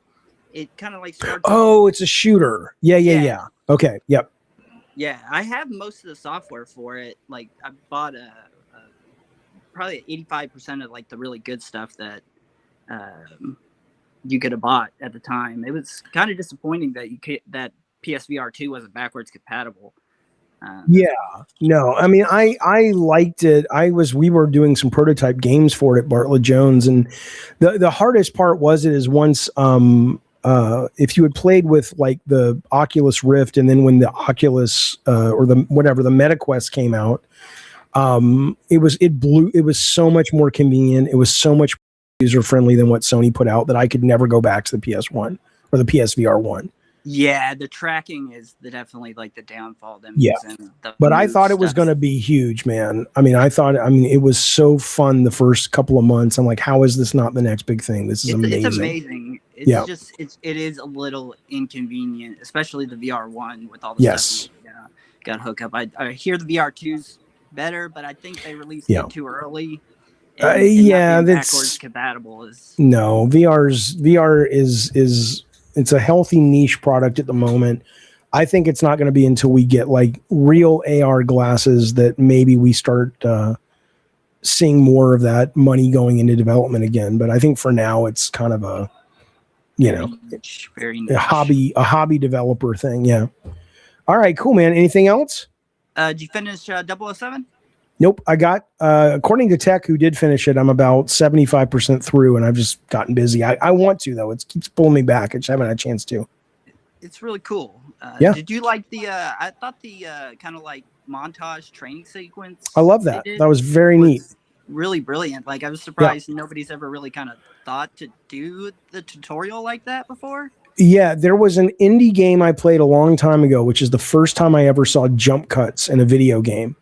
It kind of like starts. Oh, it's a shooter. Yeah. Okay. Yep. Yeah, I have most of the software for it. Like, I bought probably 85% of like the really good stuff that you could have bought at the time. It was kind of disappointing that PSVR 2 wasn't backwards compatible. Yeah, no, I mean, I liked it. We were doing some prototype games for it at Bartlett Jones, and the hardest part is once if you had played with like the Oculus Rift, and then when the Oculus or the MetaQuest came out, it was so much more convenient. It was so much user friendly than what Sony put out that I could never go back to the PS1 or the PSVR 1. Yeah, the tracking is definitely like the downfall. But I thought it was going to be huge, man. I mean, it was so fun the first couple of months. I'm like, how is this not the next big thing? This is amazing. It's amazing. It is a little inconvenient, especially the VR 1 with all the stuff you got hooked up. I hear the VR 2's better, but I think they released it too early. And that's backwards compatible. VR is it's a healthy niche product at the moment. I think it's not going to be until we get like real AR glasses that maybe we start seeing more of that money going into development again. But I think for now it's kind of a very niche. a hobby developer thing. Yeah. All right, cool, man. Anything else? Did you finish 007? Nope. I got, according to Tech, who did finish it, I'm about 75% through, and I've just gotten busy. I want to, though. It keeps pulling me back. I just haven't had a chance to. It's really cool. Yeah. Did you like I thought the kind of like montage training sequence? I love that. That was very neat. Really brilliant. Like, I was surprised nobody's ever really kind of thought to do the tutorial like that before. Yeah, there was an indie game I played a long time ago, which is the first time I ever saw jump cuts in a video game.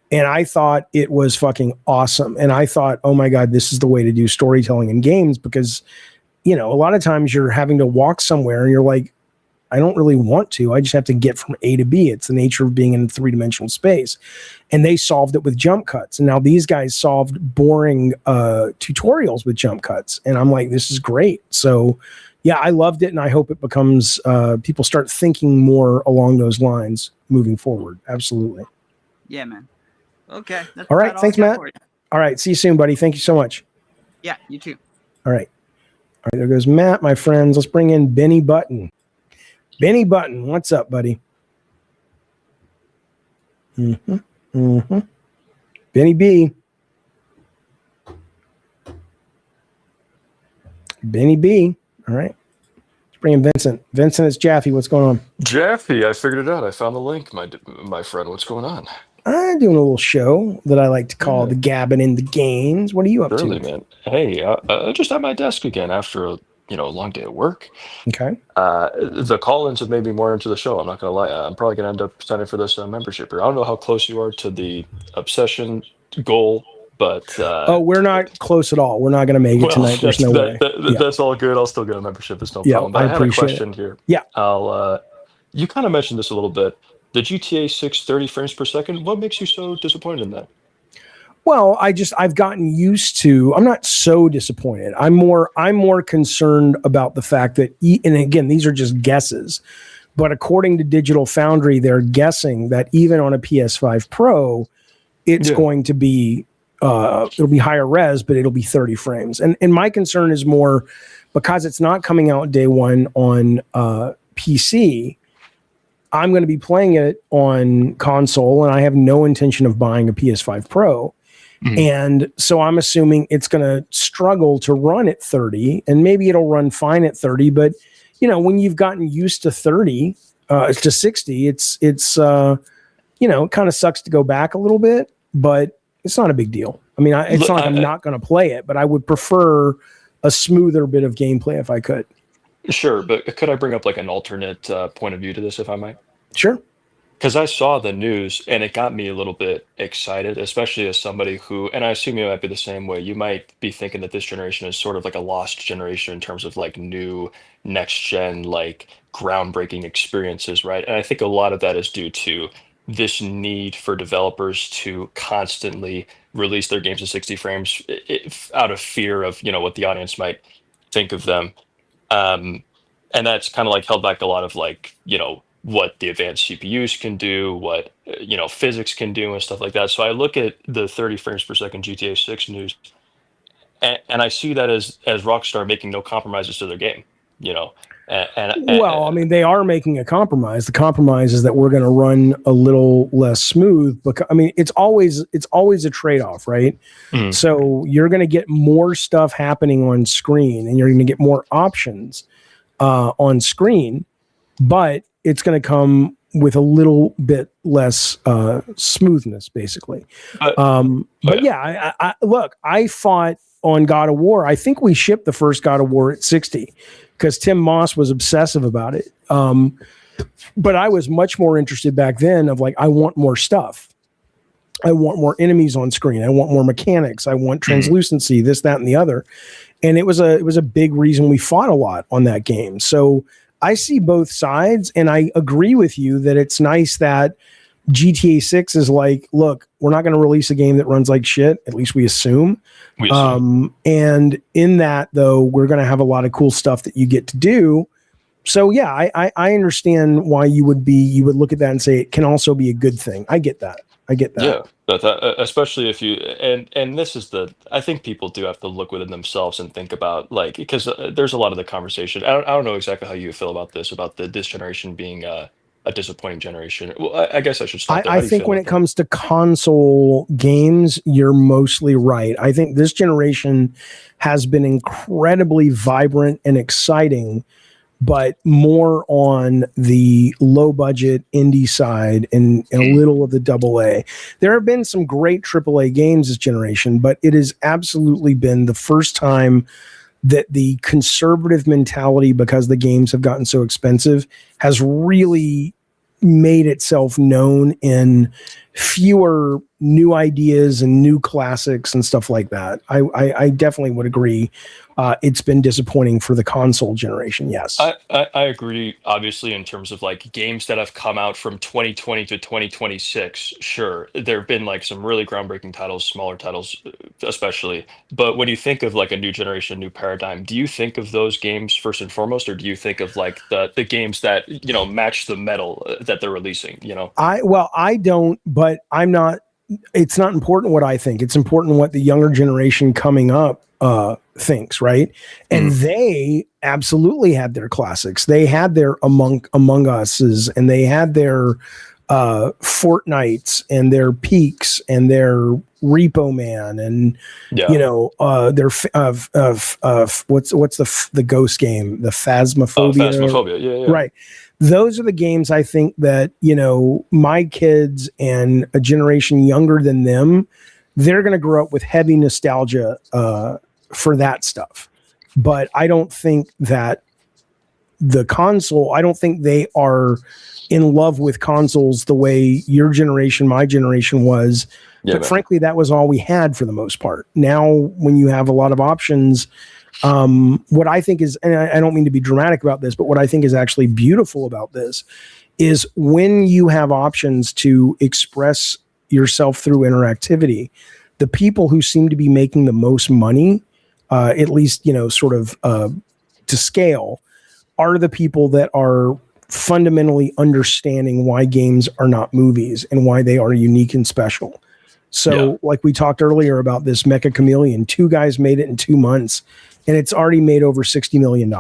And I thought it was fucking awesome. And I thought, oh my God, this is the way to do storytelling in games, because, a lot of times you're having to walk somewhere and you're like, I don't really want to. I just have to get from A to B. It's the nature of being in three-dimensional space. And they solved it with jump cuts. And now these guys solved boring tutorials with jump cuts. And I'm like, this is great. So yeah, I loved it. And I hope it becomes, people start thinking more along those lines moving forward. Absolutely. Yeah, man. Okay. That's all right. Thanks, Matt. All right. See you soon, buddy. Thank you so much. Yeah, you too. All right. All right. There goes Matt, my friends. Let's bring in Benny Button. Benny Button, what's up, buddy? Benny B. Benny B. All right. Let's bring in Vincent. Vincent, it's Jaffe. What's going on? Jaffe, I figured it out. I found the link, my friend. What's going on? I'm doing a little show that I like to call the Gabbin and the Games. What are you up to? Man. Hey, just at my desk again after a long day at work. Okay. The call-ins have made me more into the show. I'm not going to lie. I'm probably going to end up signing for this membership here. I don't know how close you are to the obsession goal, but... we're not close at all. We're not going to make it tonight. There's no way. That's all good. I'll still get a membership. It's no problem. But I had a question here. Yeah. You kind of mentioned this a little bit. The GTA 6 30 frames per second, what makes you so disappointed in that? Well, I've gotten used to. I'm not so disappointed. I'm more concerned about the fact that, and again, these are just guesses, but according to Digital Foundry, they're guessing that even on a PS5 Pro, it's going to be it'll be higher res, but it'll be 30 frames. And my concern is more because it's not coming out day one on PC. I'm going to be playing it on console, and I have no intention of buying a PS5 Pro. Mm-hmm. And so I'm assuming it's going to struggle to run at 30, and maybe it'll run fine at 30. But when you've gotten used to 30 to 60, it's it kind of sucks to go back a little bit, but it's not a big deal. I mean, it's not like I'm not going to play it, but I would prefer a smoother bit of gameplay if I could. Sure, but could I bring up like an alternate point of view to this, if I might? Sure. Because I saw the news and it got me a little bit excited, especially as somebody who, and I assume you might be the same way, you might be thinking that this generation is sort of like a lost generation in terms of like new next gen, like groundbreaking experiences, right? And I think a lot of that is due to this need for developers to constantly release their games at 60 frames out of fear of, what the audience might think of them. And that's kind of like held back a lot of like, what the advanced CPUs can do, what physics can do and stuff like that. So I look at the 30 frames per second GTA 6 news, and I see that as Rockstar making no compromises to their game. I mean, they are making a compromise. The compromise is that we're going to run a little less smooth. Because I mean, it's always a trade-off, right? Mm-hmm. So you're going to get more stuff happening on screen, and you're going to get more options on screen, but it's going to come with a little bit less smoothness, basically. But yeah, I fought on God of War. I think we shipped the first God of War at 60 because Tim Moss was obsessive about it. But I was much more interested back then of like, I want more stuff. I want more enemies on screen. I want more mechanics. I want translucency, this, that, and the other. And it was a big reason we fought a lot on that game. So I see both sides, and I agree with you that it's nice that GTA 6 is like, look, we're not going to release a game that runs like shit. At least we assume. And in that, though, we're going to have a lot of cool stuff that you get to do. So yeah, I understand why you would look at that and say it can also be a good thing. I get that. Yeah, that especially if you and this is I think people do have to look within themselves and think about like, because there's a lot of the conversation. I don't know exactly how you feel about this generation being a disappointing generation. Well, I guess I should stop there. I think when it comes to console games, you're mostly right. I think this generation has been incredibly vibrant and exciting, but more on the low budget indie side and a little of the AA. There have been some great AAA games this generation, but it has absolutely been the first time that the conservative mentality, because the games have gotten so expensive, has really made itself known in fewer new ideas and new classics and stuff like that. I definitely would agree. It's been disappointing for the console generation. Yes. I agree. Obviously, in terms of like games that have come out from 2020 to 2026, sure, there have been like some really groundbreaking titles, smaller titles, especially. But when you think of like a new generation, new paradigm, do you think of those games first and foremost, or do you think of like the games that, match the metal that they're releasing, I don't, but I'm not, it's not important what I think. It's important what the younger generation coming up thinks, right? And they absolutely had their classics. They had their Among Us's, and they had their Fortnites and their Peaks and their Repo Man, and their what's the ghost game, the Phasmophobia. Phasmophobia, yeah. Right. Those are the games I think that, my kids and a generation younger than them, they're going to grow up with heavy nostalgia for that stuff. But I don't think that I don't think they are in love with consoles the way your generation, my generation was. But frankly, that was all we had for the most part. Now, when you have a lot of options, what I think is, and I don't mean to be dramatic about this, but what I think is actually beautiful about this is when you have options to express yourself through interactivity, the people who seem to be making the most money, at least, to scale, are the people that are fundamentally understanding why games are not movies and why they are unique and special. So like we talked earlier about this Mecha Chameleon, 2 guys made it in 2 months and it's already made over $60 million.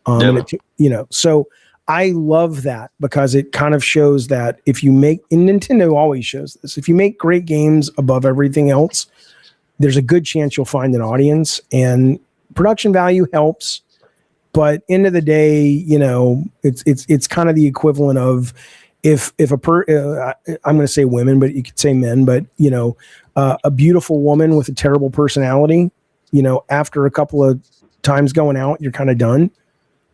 And it, so I love that because it kind of shows that if you make, and Nintendo always shows this, if you make great games above everything else, there's a good chance you'll find an audience, and production value helps. But end of the day, it's kind of the equivalent of if I'm going to say women, but you could say men, but a beautiful woman with a terrible personality, after a couple of times going out, you're kind of done.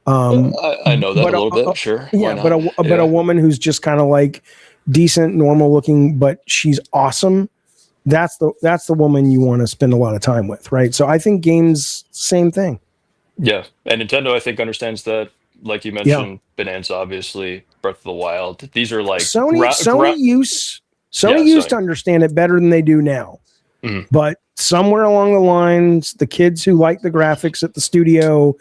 I know that a little bit. Sure. Yeah, but a woman who's just kind of like decent, normal looking, but she's awesome. That's the woman you want to spend a lot of time with, right? So I think games, same thing. Yeah, and Nintendo, I think, understands that. Like you mentioned, Bonanza, obviously, Breath of the Wild. These are like Sony used to understand it better than they do now. Mm-hmm. But somewhere along the lines, the kids who liked the graphics at the studio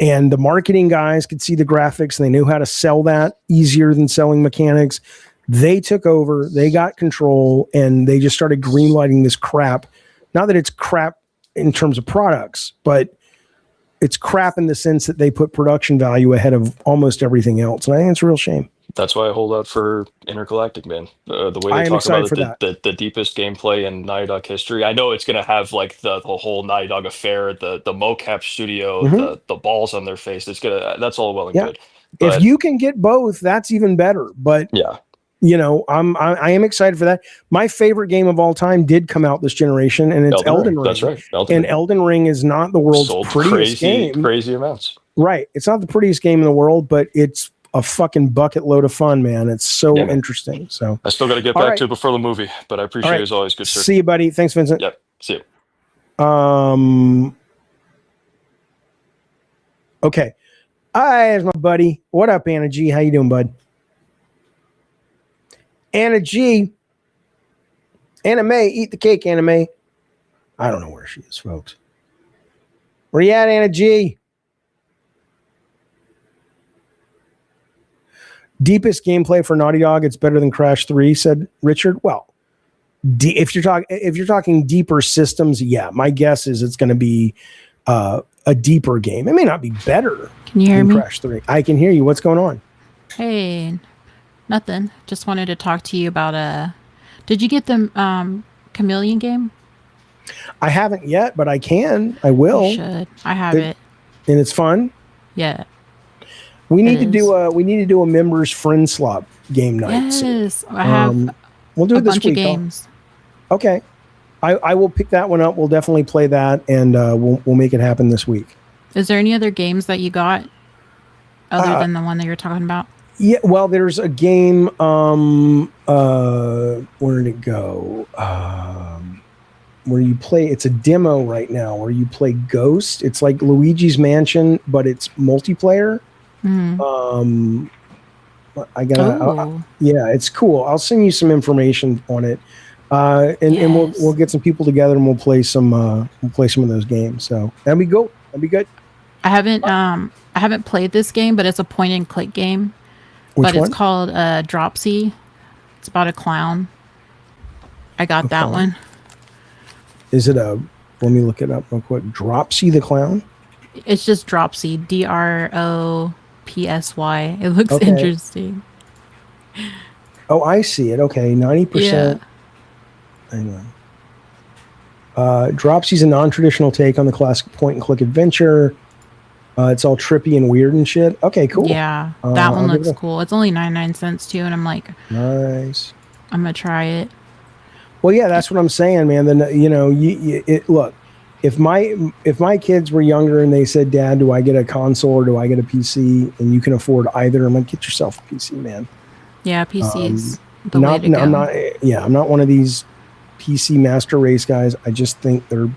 and the marketing guys could see the graphics and they knew how to sell that easier than selling mechanics. They took over, they got control, and they just started greenlighting this crap. Not that it's crap in terms of products, but it's crap in the sense that they put production value ahead of almost everything else. And I think it's a real shame. That's why I hold out for Intergalactic, man. The way they talk about the deepest gameplay in Naughty Dog history. I know it's going to have like the whole Naughty Dog affair, the mocap studio, the balls on their face. That's all well and good. But if you can get both, that's even better. But I am excited for that. My favorite game of all time did come out this generation, and it's Elden Ring. That's right. Elden Ring is not the world's prettiest game. Crazy amounts. Right. It's not the prettiest game in the world, but it's a fucking bucket load of fun, man. It's so interesting. So I still got to get back to it before the movie, but I appreciate it as always. Good, sir. See you, buddy. Thanks, Vincent. Yep. See you. Okay. Hi, there's my buddy. What up, Anna G? How you doing, bud? Anna G. Anna May, eat the cake, Anna May. I don't know where she is, folks. Where you at, Anna G? Deepest gameplay for Naughty Dog, it's better than Crash 3, said Richard. Well, if you're talking deeper systems, yeah, my guess is it's going to be a deeper game. It may not be better. Can you hear me? Crash 3. I can hear you. What's going on? Hey, nothing. Just wanted to talk to you about did you get the Chameleon game? I haven't yet, but I can. I will. You should. I have it. And it's fun? Yeah. We need to do a members friend slot game night. Yes. I have we'll do it this week. Of games. Okay. I will pick that one up. We'll definitely play that, and we'll make it happen this week. Is there any other games that you got other than the one that you're talking about? Yeah, well, there's a game. Where did it go? Where you play? It's a demo right now where you play Ghost. It's like Luigi's Mansion, but it's multiplayer. Mm-hmm. Yeah, it's cool. I'll send you some information on it. And we'll get some people together and we'll play some of those games. So that'd be good. I haven't played this game, but it's a point and click game. Which one? It's called Dropsy. It's about a clown. I got that one. Is it let me look it up real quick. Dropsy the clown? It's just Dropsy. DROPSY. It looks interesting. Oh, I see it. Okay, 90%. Yeah. Hang on. Dropsy's a non-traditional take on the classic point-and-click adventure. It's all trippy and weird and shit. Okay, cool. Yeah, that one looks cool. It's only 99 cents too, and I'm like, nice. I'm gonna try it. Well, yeah, that's what I'm saying, man. Then look, if my kids were younger and they said, "Dad, do I get a console or do I get a PC?" and you can afford either, I'm like, get yourself a PC, man. Yeah, PC's the way to go. I'm not one of these PC master race guys. I just think you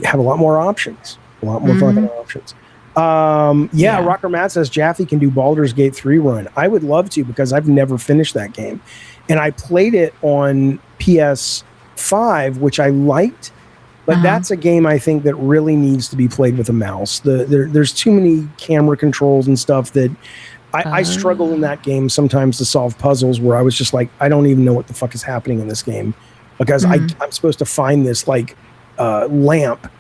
have a lot more options. A lot more fucking options. Rocker Matt says Jaffe can do Baldur's Gate 3 run. I would love to because I've never finished that game. And I played it on PS5, which I liked. But that's a game I think that really needs to be played with a mouse. There's too many camera controls and stuff that I struggle in that game sometimes to solve puzzles where I was just like, I don't even know what the fuck is happening in this game, because I'm supposed to find this like lamp,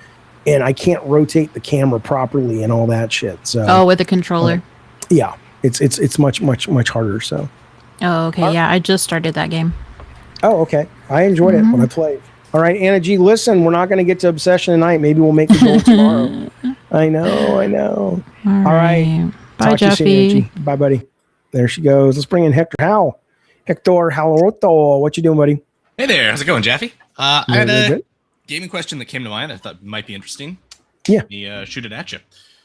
and I can't rotate the camera properly and all that shit. So with the controller. Yeah, it's much harder. So. Oh, okay. Yeah, I just started that game. Oh, okay. I enjoyed it when I played. All right, Anna G, listen, we're not going to get to Obsession tonight. Maybe we'll make the goal tomorrow. I know. All right. Bye, Talk to you soon, Anna Jaffe. G. Bye, buddy. There she goes. Let's bring in Hector Howell. Hector Howell, what you doing, buddy? Hey there. How's it going, Jaffe? I had Very a good. gaming question that came to mind I thought might be interesting. Yeah. Let me shoot it at you.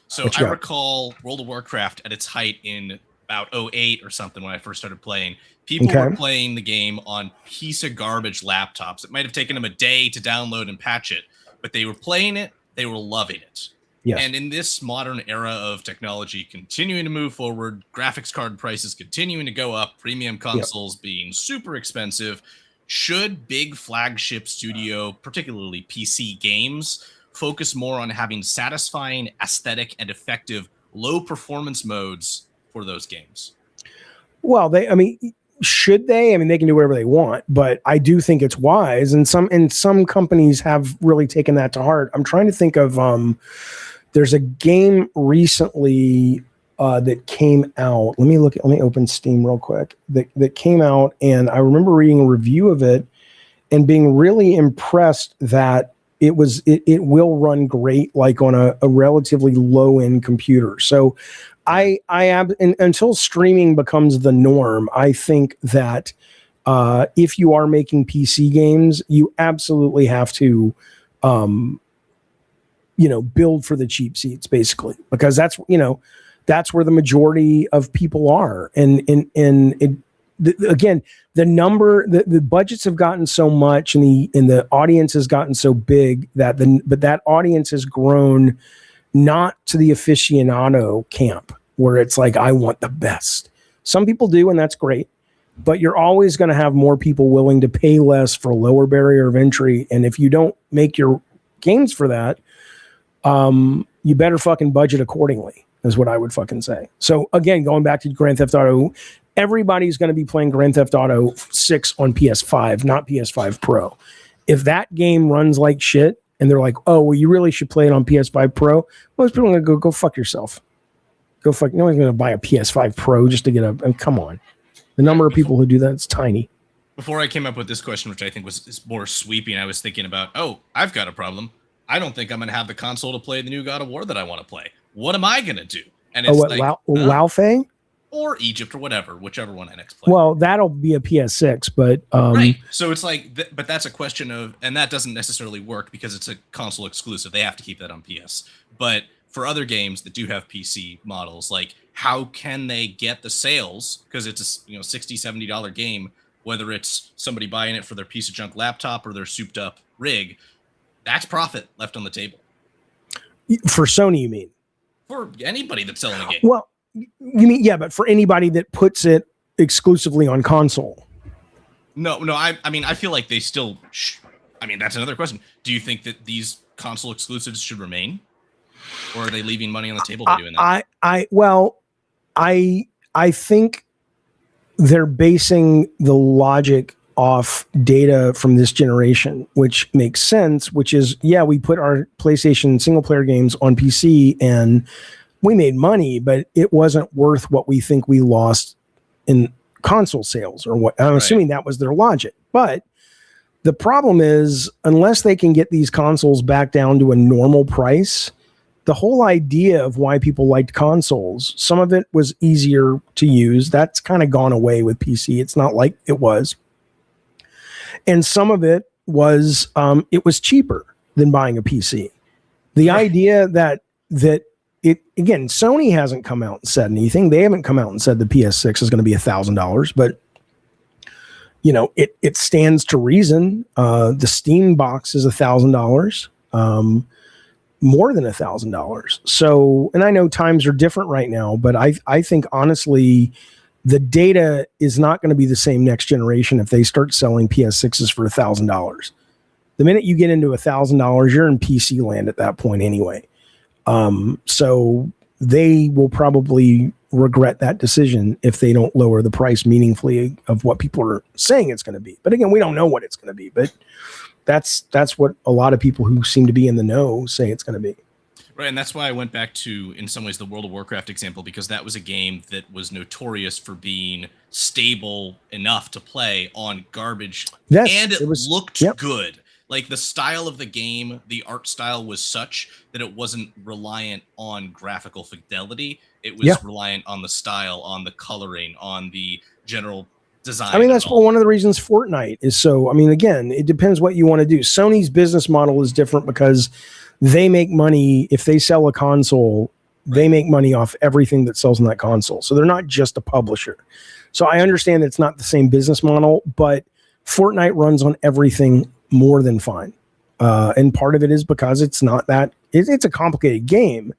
So What you I got? recall World of Warcraft at its height in about 08 or something when I first started playing. People were playing the game on piece of garbage laptops. It might have taken them a day to download and patch it, but they were playing it. They were loving it. Yes. And in this modern era of technology continuing to move forward, graphics card prices continuing to go up, premium consoles being super expensive, should big flagship studio, particularly PC games, focus more on having satisfying aesthetic and effective low performance modes for those games? Well, should they? I mean, they can do whatever they want, but I do think it's wise. And some companies have really taken that to heart. I'm trying to think of, there's a game recently that came out. Let me open Steam real quick. That came out, and I remember reading a review of it and being really impressed that it will run great, like on a relatively low end computer. So until streaming becomes the norm, I think that if you are making PC games, you absolutely have to build for the cheap seats, basically, because that's where the majority of people are. Again, the budgets have gotten so much, and the audience has gotten so big but that audience has grown not to the aficionado camp where it's like, I want the best. Some people do, and that's great, but you're always going to have more people willing to pay less for a lower barrier of entry. And if you don't make your games for that, you better fucking budget accordingly, is what I would fucking say. So again, going back to Grand Theft Auto, everybody's going to be playing Grand Theft Auto 6 on PS5, not PS5 Pro. If that game runs like shit and they're like, oh, well, you really should play it on PS5 Pro, most people are going to go fuck yourself. No one's going to buy a PS5 Pro just to get come on. The number of people who do that is tiny. Before I came up with this question, which I think is more sweeping, I was thinking about, I've got a problem. I don't think I'm going to have the console to play the new God of War that I want to play. What am I going to do? And it's Laufey? Or Egypt or whichever one NX plays. Well, that'll be a PS6, but right. So it's like, but that's a question of, and that doesn't necessarily work because it's a console exclusive. They have to keep that on PS. But for other games that do have PC models, like how can they get the sales? Because it's a $60, $70 game, whether it's somebody buying it for their piece of junk laptop or their souped up rig, that's profit left on the table. For Sony, you mean? For anybody that's selling a game. Well, you mean, yeah, but for anybody that puts it exclusively on console. No, I mean, I feel like they still, that's another question. Do you think that these console exclusives should remain? Or are they leaving money on the table by doing that? I think they're basing the logic off data from this generation, which makes sense, which is, we put our PlayStation single player games on PC and we made money, but it wasn't worth what we think we lost in console sales or what. I'm assuming that was their logic. But the problem is, unless they can get these consoles back down to a normal price, the whole idea of why people liked consoles, some of it was easier to use. That's kind of gone away with PC. It's not like it was. And some of it was cheaper than buying a PC. The idea that again, Sony hasn't come out and said anything. They haven't come out and said the PS6 is going to be $1,000, but it stands to reason. The Steam box is $1,000, more than $1,000. So, and I know times are different right now, but I think honestly, the data is not going to be the same next generation if they start selling PS6s for $1,000. The minute you get into $1,000, you're in PC land at that point anyway. So they will probably, regret that decision if they don't lower the price meaningfully of what people are saying it's going to be. But again, we don't know what it's going to be, but that's what a lot of people who seem to be in the know say it's going to be. Right, and that's why I went back to, in some ways, the World of Warcraft example, because that was a game that was notorious for being stable enough to play on garbage, and it looked good. Like, the style of the game, the art style was such that it wasn't reliant on graphical fidelity. It was reliant on the style, on the coloring, on the general design. I mean, that's one of the reasons Fortnite is so, I mean, again, it depends what you want to do. Sony's business model is different because they make money. If they sell a console, they make money off everything that sells on that console. So they're not just a publisher. So I understand that it's not the same business model, but Fortnite runs on everything more than fine. And part of it is because it's not that, it's a complicated game,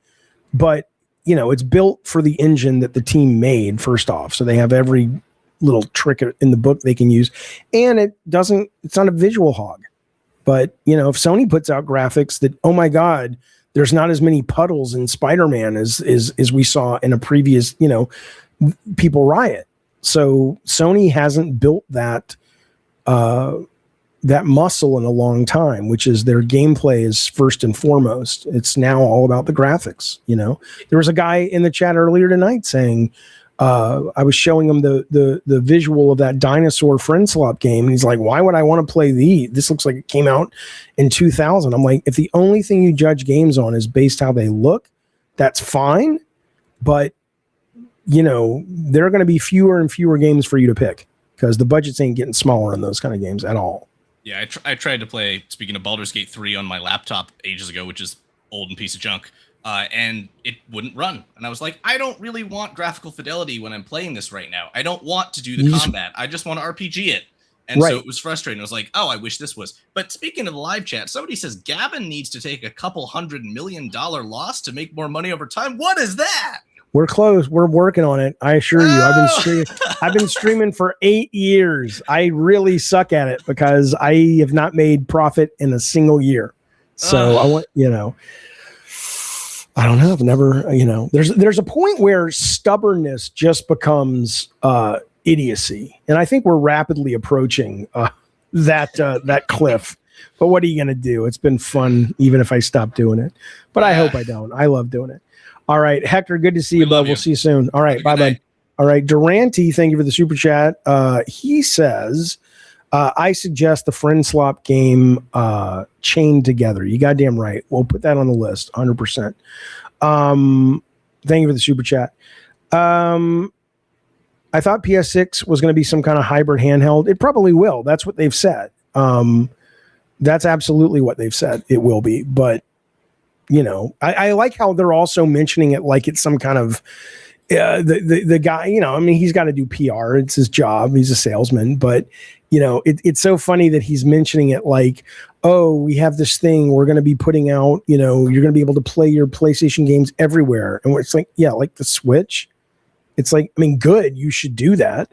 but you know, it's built for the engine that the team made first off. So they have every little trick in the book they can use, and it's not a visual hog. But, you know, if Sony puts out graphics that, oh my God, there's not as many puddles in Spider-Man as we saw in a previous, you know, people riot. So Sony hasn't built that muscle in a long time, which is their gameplay is first and foremost. It's now all about the graphics. You know, there was a guy in the chat earlier tonight saying, I was showing him the visual of that dinosaur friend swap game. And he's like, why would I want to play this looks like it came out in 2000. I'm like, if the only thing you judge games on is based how they look, that's fine. But, you know, there are going to be fewer and fewer games for you to pick because the budgets ain't getting smaller in those kind of games at all. Yeah, I tried to play, speaking of Baldur's Gate 3 on my laptop ages ago, which is old and piece of junk. And it wouldn't run. And I was like, I don't really want graphical fidelity when I'm playing this right now. I don't want to do the combat. I just want to RPG it. And so it was frustrating. I was like, oh, I wish this was. But speaking of the live chat, somebody says Gavin needs to take a couple $100 million loss to make more money over time. What is that? We're close. We're working on it. I assure you. I've been streaming for 8 years. I really suck at it because I have not made profit in a single year. So I want, you know, I don't know. I've never, you know, there's a point where stubbornness just becomes idiocy. And I think we're rapidly approaching that cliff. But what are you going to do? It's been fun, even if I stop doing it. But I hope I don't. I love doing it. All right, Hector, good to see you, bud. We'll see you soon. All right, bye, bud. All right, Durante, thank you for the super chat. He says, I suggest the friend swap game chained together. You goddamn right. We'll put that on the list, 100%. Thank you for the super chat. I thought PS6 was going to be some kind of hybrid handheld. It probably will. That's what they've said. That's absolutely what they've said. It will be. But, you know, I like how they're also mentioning it like it's some kind of the guy, you know, I mean, he's got to do PR. It's his job. He's a salesman. But, you know, it's so funny that he's mentioning it like, oh, we have this thing we're going to be putting out, you know, you're going to be able to play your PlayStation games everywhere. And it's like, yeah, like the Switch. It's like, I mean, good, you should do that,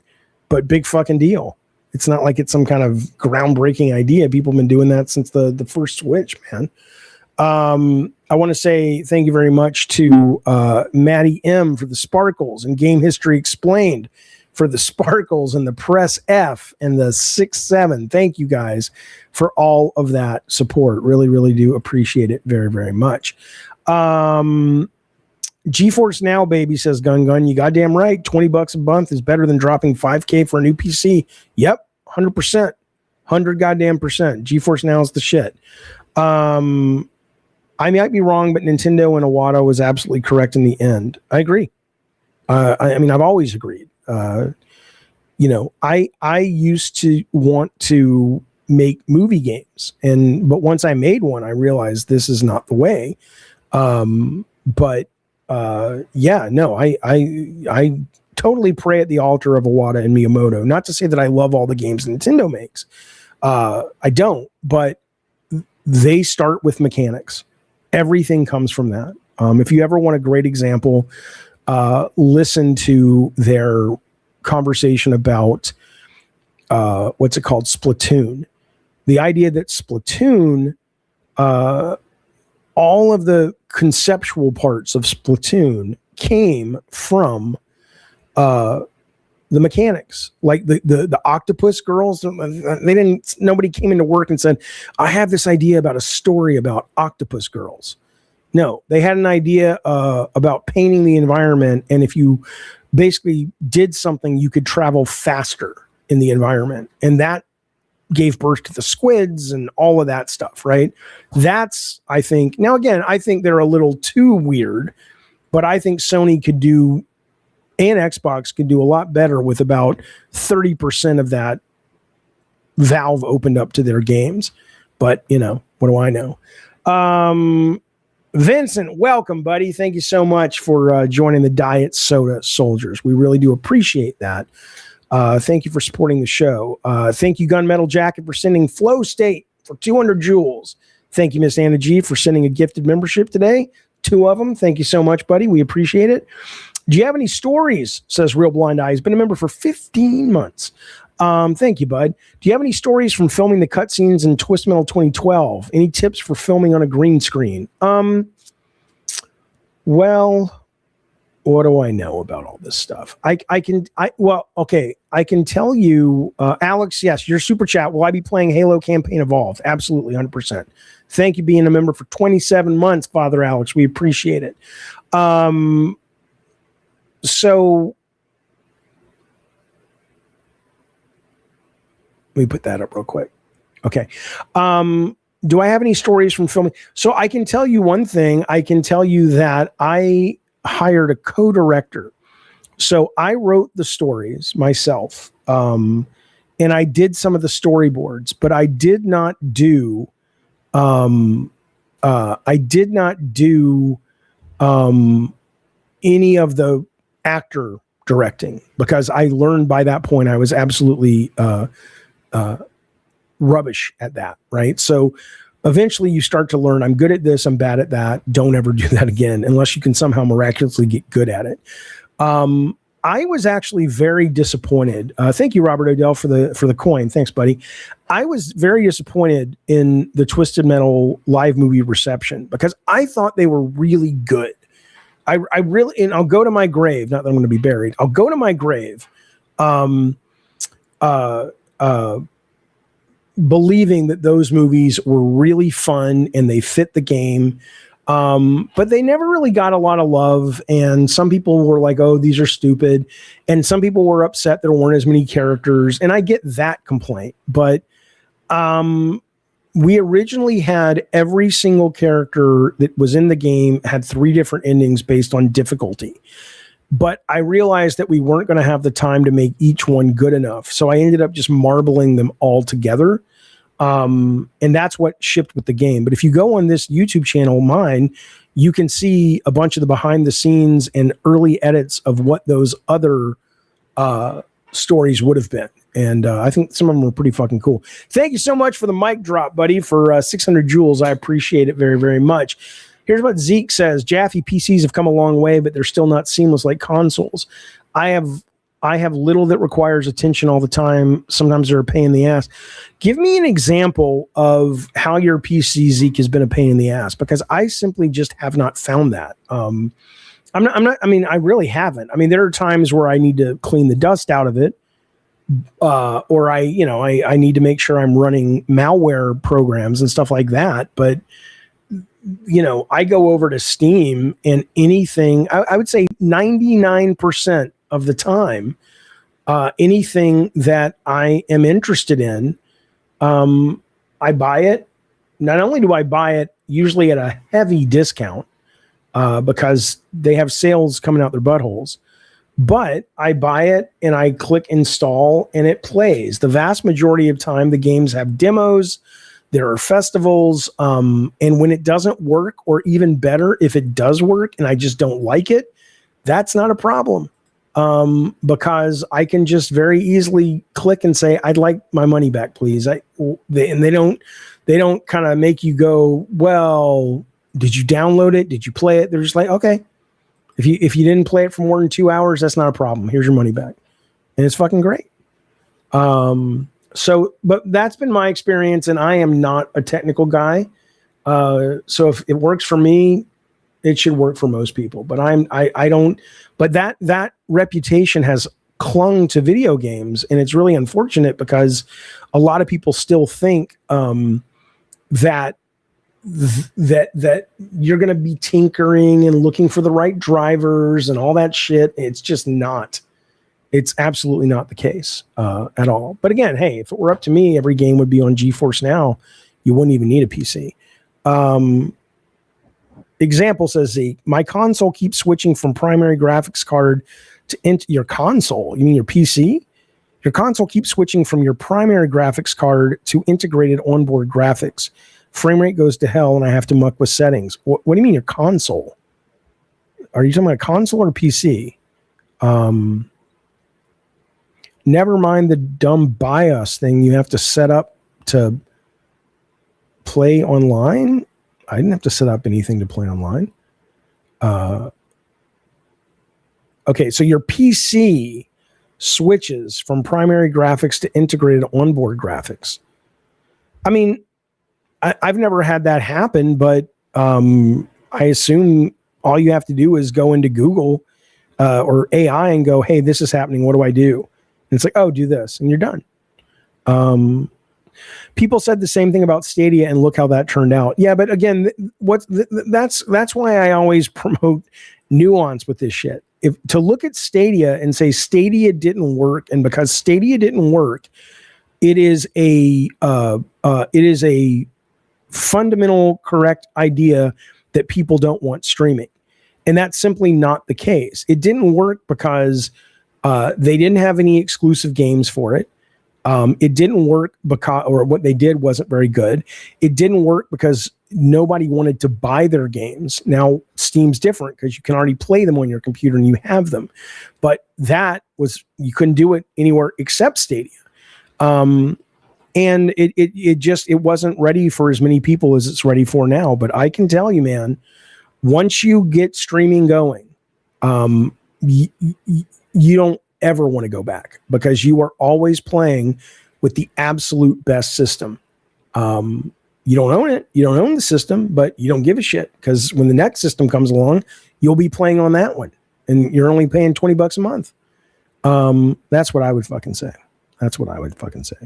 but big fucking deal. It's not like it's some kind of groundbreaking idea. People have been doing that since the first Switch, man. I want to say thank you very much to Maddie M for the sparkles and Game History Explained for the sparkles and the press F and the 6-7. Thank you guys for all of that support. Really, really do appreciate it very, very much. GeForce Now, baby, says Gun. You goddamn right. $20 a month is better than dropping $5K for a new PC. Yep, 100%. 100 goddamn percent. GeForce Now is the shit. I might be wrong, but Nintendo and Iwata was absolutely correct in the end. I agree. I mean, I've always agreed. You know, I used to want to make movie games, but once I made one, I realized this is not the way. Yeah, no, I totally pray at the altar of Iwata and Miyamoto. Not to say that I love all the games Nintendo makes. I don't, but they start with mechanics. Everything comes from that. If you ever want a great example, listen to their conversation about what's it called? Splatoon. The idea that Splatoon, all of the conceptual parts of Splatoon came from the mechanics, like the octopus girls. Nobody came into work and said, I have this idea about a story about octopus girls. No, they had an idea about painting the environment, and if you basically did something, you could travel faster in the environment, and that gave birth to the squids and all of that stuff, right? That's, I think, now again, I think they're a little too weird, but I think Sony could do, and Xbox could do a lot better with about 30% of that Valve opened up to their games. But, you know, what do I know? Vincent, welcome, buddy. Thank you so much for joining the Diet Soda Soldiers. We really do appreciate that. Thank you for supporting the show. Thank you, Gunmetal Jacket, for sending Flow State for 200 jewels. Thank you, Miss Anna G, for sending a gifted membership today. 2 of them. Thank you so much, buddy. We appreciate it. Do you have any stories? Says Real Blind Eye. He's been a member for 15 months. Thank you, bud. Do you have any stories from filming the cutscenes in Twist Metal 2012? Any tips for filming on a green screen? Well, what do I know about all this stuff? I can tell you, Alex, yes, your super chat. Will I be playing Halo Campaign Evolved? Absolutely, 100%. Thank you being a member for 27 months, Father Alex. We appreciate it. So let me put that up real quick. Okay. Do I have any stories from filming? So I can tell you one thing. I can tell you that I hired a co-director. So I wrote the stories myself. And I did some of the storyboards, but I did not do any of the actor directing, because I learned by that point I was absolutely rubbish at that, right? So eventually you start to learn, I'm good at this, I'm bad at that. Don't ever do that again unless you can somehow miraculously get good at it. I was actually very disappointed. Thank you, Robert Odell, for the coin. Thanks, buddy. I was very disappointed in the Twisted Metal live movie reception because I thought they were really good. I really, and I'll go to my grave, not that I'm going to be buried. I'll go to my grave, believing that those movies were really fun and they fit the game. But they never really got a lot of love. And some people were like, oh, these are stupid. And some people were upset there weren't as many characters. And I get that complaint. But we originally had every single character that was in the game had 3 different endings based on difficulty. But I realized that we weren't going to have the time to make each one good enough. So I ended up just marbling them all together. And that's what shipped with the game. But if you go on this YouTube channel, mine, you can see a bunch of the behind the scenes and early edits of what those other stories would have been. And I think some of them were pretty fucking cool. Thank you so much for the mic drop, buddy, for 600 jewels. I appreciate it very, very much. Here's what Zeke says. Jaffe PCs have come a long way, but they're still not seamless like consoles. I have little that requires attention all the time. Sometimes they're a pain in the ass. Give me an example of how your PC, Zeke, has been a pain in the ass, because I simply just have not found that. I really haven't. I mean, there are times where I need to clean the dust out of it. Or I need to make sure I'm running malware programs and stuff like that. But, you know, I go over to Steam and anything, I would say 99% of the time, anything that I am interested in, I buy it. Not only do I buy it usually at a heavy discount, because they have sales coming out their buttholes, but I buy it and I click install and it plays. The vast majority of time, the games have demos. There are festivals. And when it doesn't work, or even better, if it does work and I just don't like it, that's not a problem. Because I can just very easily click and say, I'd like my money back, please. They don't kind of make you go, well, did you download it? Did you play it? They're just like, okay. If you didn't play it for more than 2 hours, that's not a problem. Here's your money back. And it's fucking great. But that's been my experience, and I am not a technical guy. So if it works for me, It should work for most people, but I don't. But that reputation has clung to video games, and it's really unfortunate because a lot of people still think that you're going to be tinkering and looking for the right drivers and all that shit. It's just not. It's absolutely not the case at all. But again, hey, if it were up to me, every game would be on GeForce Now. You wouldn't even need a PC. Example, says Zeke, my console keeps switching from primary graphics card to your console. You mean your PC? Your console keeps switching from your primary graphics card to integrated onboard graphics. Frame rate goes to hell and I have to muck with settings. What do you mean your console? Are you talking about a console or PC? Never mind the dumb BIOS thing you have to set up to play online. I didn't have to set up anything to play online. Okay, so your PC switches from primary graphics to integrated onboard graphics. I mean, I've never had that happen, but I assume all you have to do is go into Google or AI and go, hey, this is happening. What do I do? And it's like, oh, do this, and you're done. People said the same thing about Stadia, and look how that turned out. Yeah, but again, that's why I always promote nuance with this shit. If to look at Stadia and say Stadia didn't work, and because Stadia didn't work, it is a fundamental correct idea that people don't want streaming, and that's simply not the case. It didn't work because they didn't have any exclusive games for it. It didn't work because, or what they did wasn't very good. It didn't work because nobody wanted to buy their games. Now Steam's different because you can already play them on your computer and you have them, but that was, you couldn't do it anywhere except Stadia. And it wasn't ready for as many people as it's ready for now. But I can tell you, man, once you get streaming going, you don't ever want to go back because you are always playing with the absolute best system. You don't own it. You don't own the system, but you don't give a shit because when the next system comes along, you'll be playing on that one and you're only paying $20 a month. That's what I would fucking say. That's what I would fucking say.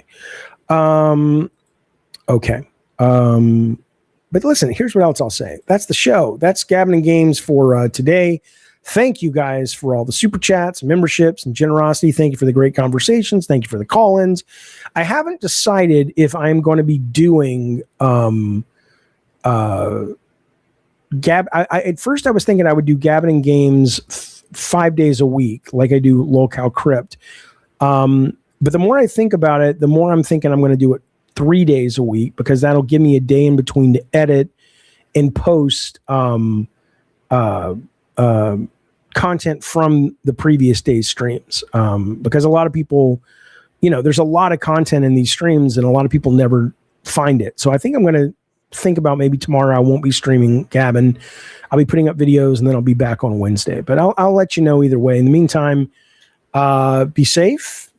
Okay. But listen, here's what else I'll say. That's the show. That's Gabbin' and Games for today. Thank you guys for all the super chats, memberships, and generosity. Thank you for the great conversations. Thank you for the call-ins. I haven't decided if I'm going to be doing at first I was thinking I would do Gabbin' and Games 5 days a week, like I do Lolcow Crypt. But the more I think about it, the more I'm thinking I'm going to do it 3 days a week because that'll give me a day in between to edit and post content from the previous day's streams. Because a lot of people, there's a lot of content in these streams and a lot of people never find it. So I think I'm going to think about maybe tomorrow I won't be streaming Gabbin'. I'll be putting up videos and then I'll be back on Wednesday. But I'll let you know either way. In the meantime, be safe,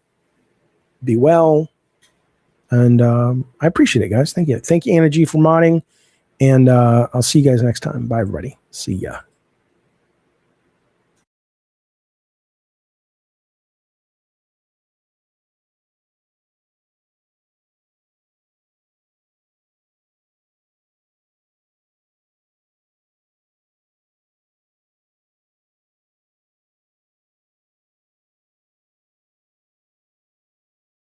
be well, and I appreciate it, guys. Thank you. Thank you, Anna G, for modding. And I'll see you guys next time. Bye, everybody. See ya.